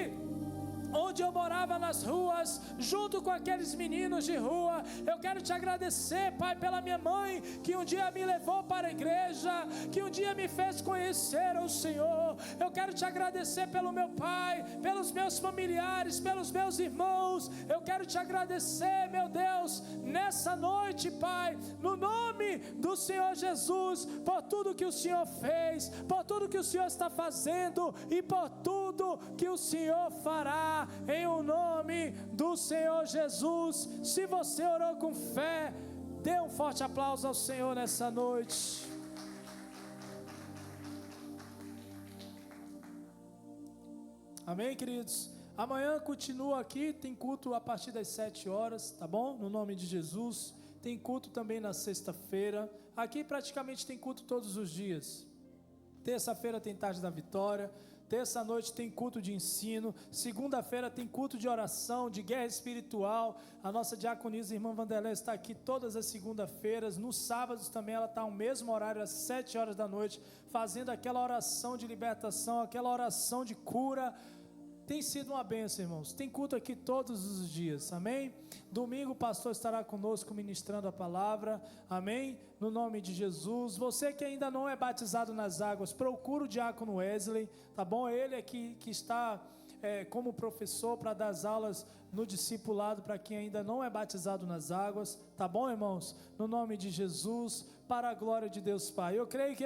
onde eu morava nas ruas, junto com aqueles meninos de rua. Eu quero Te agradecer, Pai, pela minha mãe, que um dia me levou para a igreja, que um dia me fez conhecer o Senhor. Eu quero Te agradecer pelo meu pai, pelos meus familiares, pelos meus irmãos. Eu quero Te agradecer, meu Deus, nessa noite, Pai, no nome do Senhor Jesus, por tudo que o Senhor fez, por tudo que o Senhor está fazendo e por tudo que o Senhor fará, em o nome do Senhor Jesus. Se você orou com fé, Dê um forte aplauso ao Senhor nessa noite. Amém, queridos? Amanhã continua aqui, tem culto a partir das 7 horas, tá bom? No nome de Jesus. Tem culto também na sexta-feira. Aqui praticamente tem culto todos os dias. Terça-feira tem tarde da vitória. Terça-noite tem culto de ensino. Segunda-feira tem culto de oração, de guerra espiritual. A nossa diaconisa, irmã Vanderlei, está aqui todas as segunda-feiras. Nos sábados também ela está ao mesmo horário, às 7 horas da noite, fazendo aquela oração de libertação, aquela oração de cura. Tem sido uma bênção, irmãos. Tem culto aqui todos os dias, amém? Domingo o pastor estará conosco ministrando a palavra, amém? No nome de Jesus. Você que ainda não é batizado nas águas, procura o diácono Wesley, tá bom? Ele é que está como professor para dar as aulas no discipulado para quem ainda não é batizado nas águas, tá bom, irmãos? No nome de Jesus, para a glória de Deus Pai. Eu creio que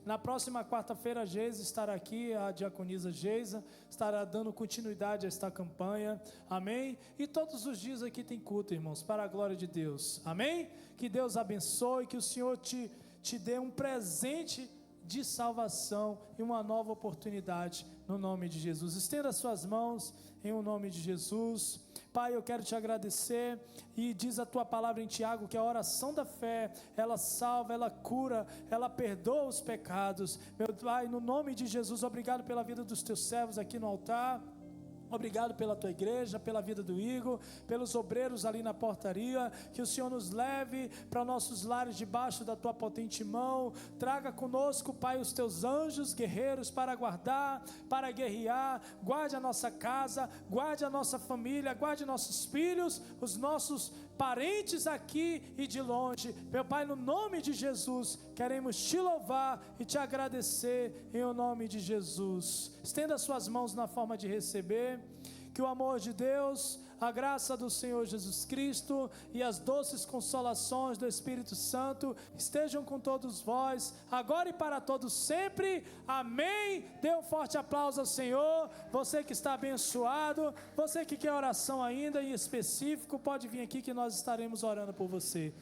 na próxima quarta-feira a Geisa estará aqui, a diaconisa Geisa estará dando continuidade a esta campanha, amém? E todos os dias aqui tem culto, irmãos, para a glória de Deus, amém? Que Deus abençoe, que o Senhor te dê um presente de salvação e uma nova oportunidade no nome de Jesus. Estenda suas mãos em o nome de Jesus. Pai, eu quero te agradecer, e diz a tua palavra em Tiago que a oração da fé, ela salva, ela cura, ela perdoa os pecados. Meu Pai, no nome de Jesus, obrigado pela vida dos teus servos aqui no altar. Obrigado pela tua igreja, pela vida do Igor, pelos obreiros ali na portaria. Que o Senhor nos leve para nossos lares debaixo da tua potente mão. Traga conosco, Pai, os teus anjos guerreiros para guardar, para guerrear. Guarde a nossa casa, guarde a nossa família, guarde nossos filhos, os nossos parentes aqui e de longe. Meu Pai, no nome de Jesus, queremos te louvar e te agradecer em o nome de Jesus. Estenda suas mãos na forma de receber. Que o amor de Deus, a graça do Senhor Jesus Cristo e as doces consolações do Espírito Santo estejam com todos vós, agora e para todos sempre. Amém. Dê um forte aplauso ao Senhor. Você que está abençoado, você que quer oração ainda em específico, pode vir aqui que nós estaremos orando por você.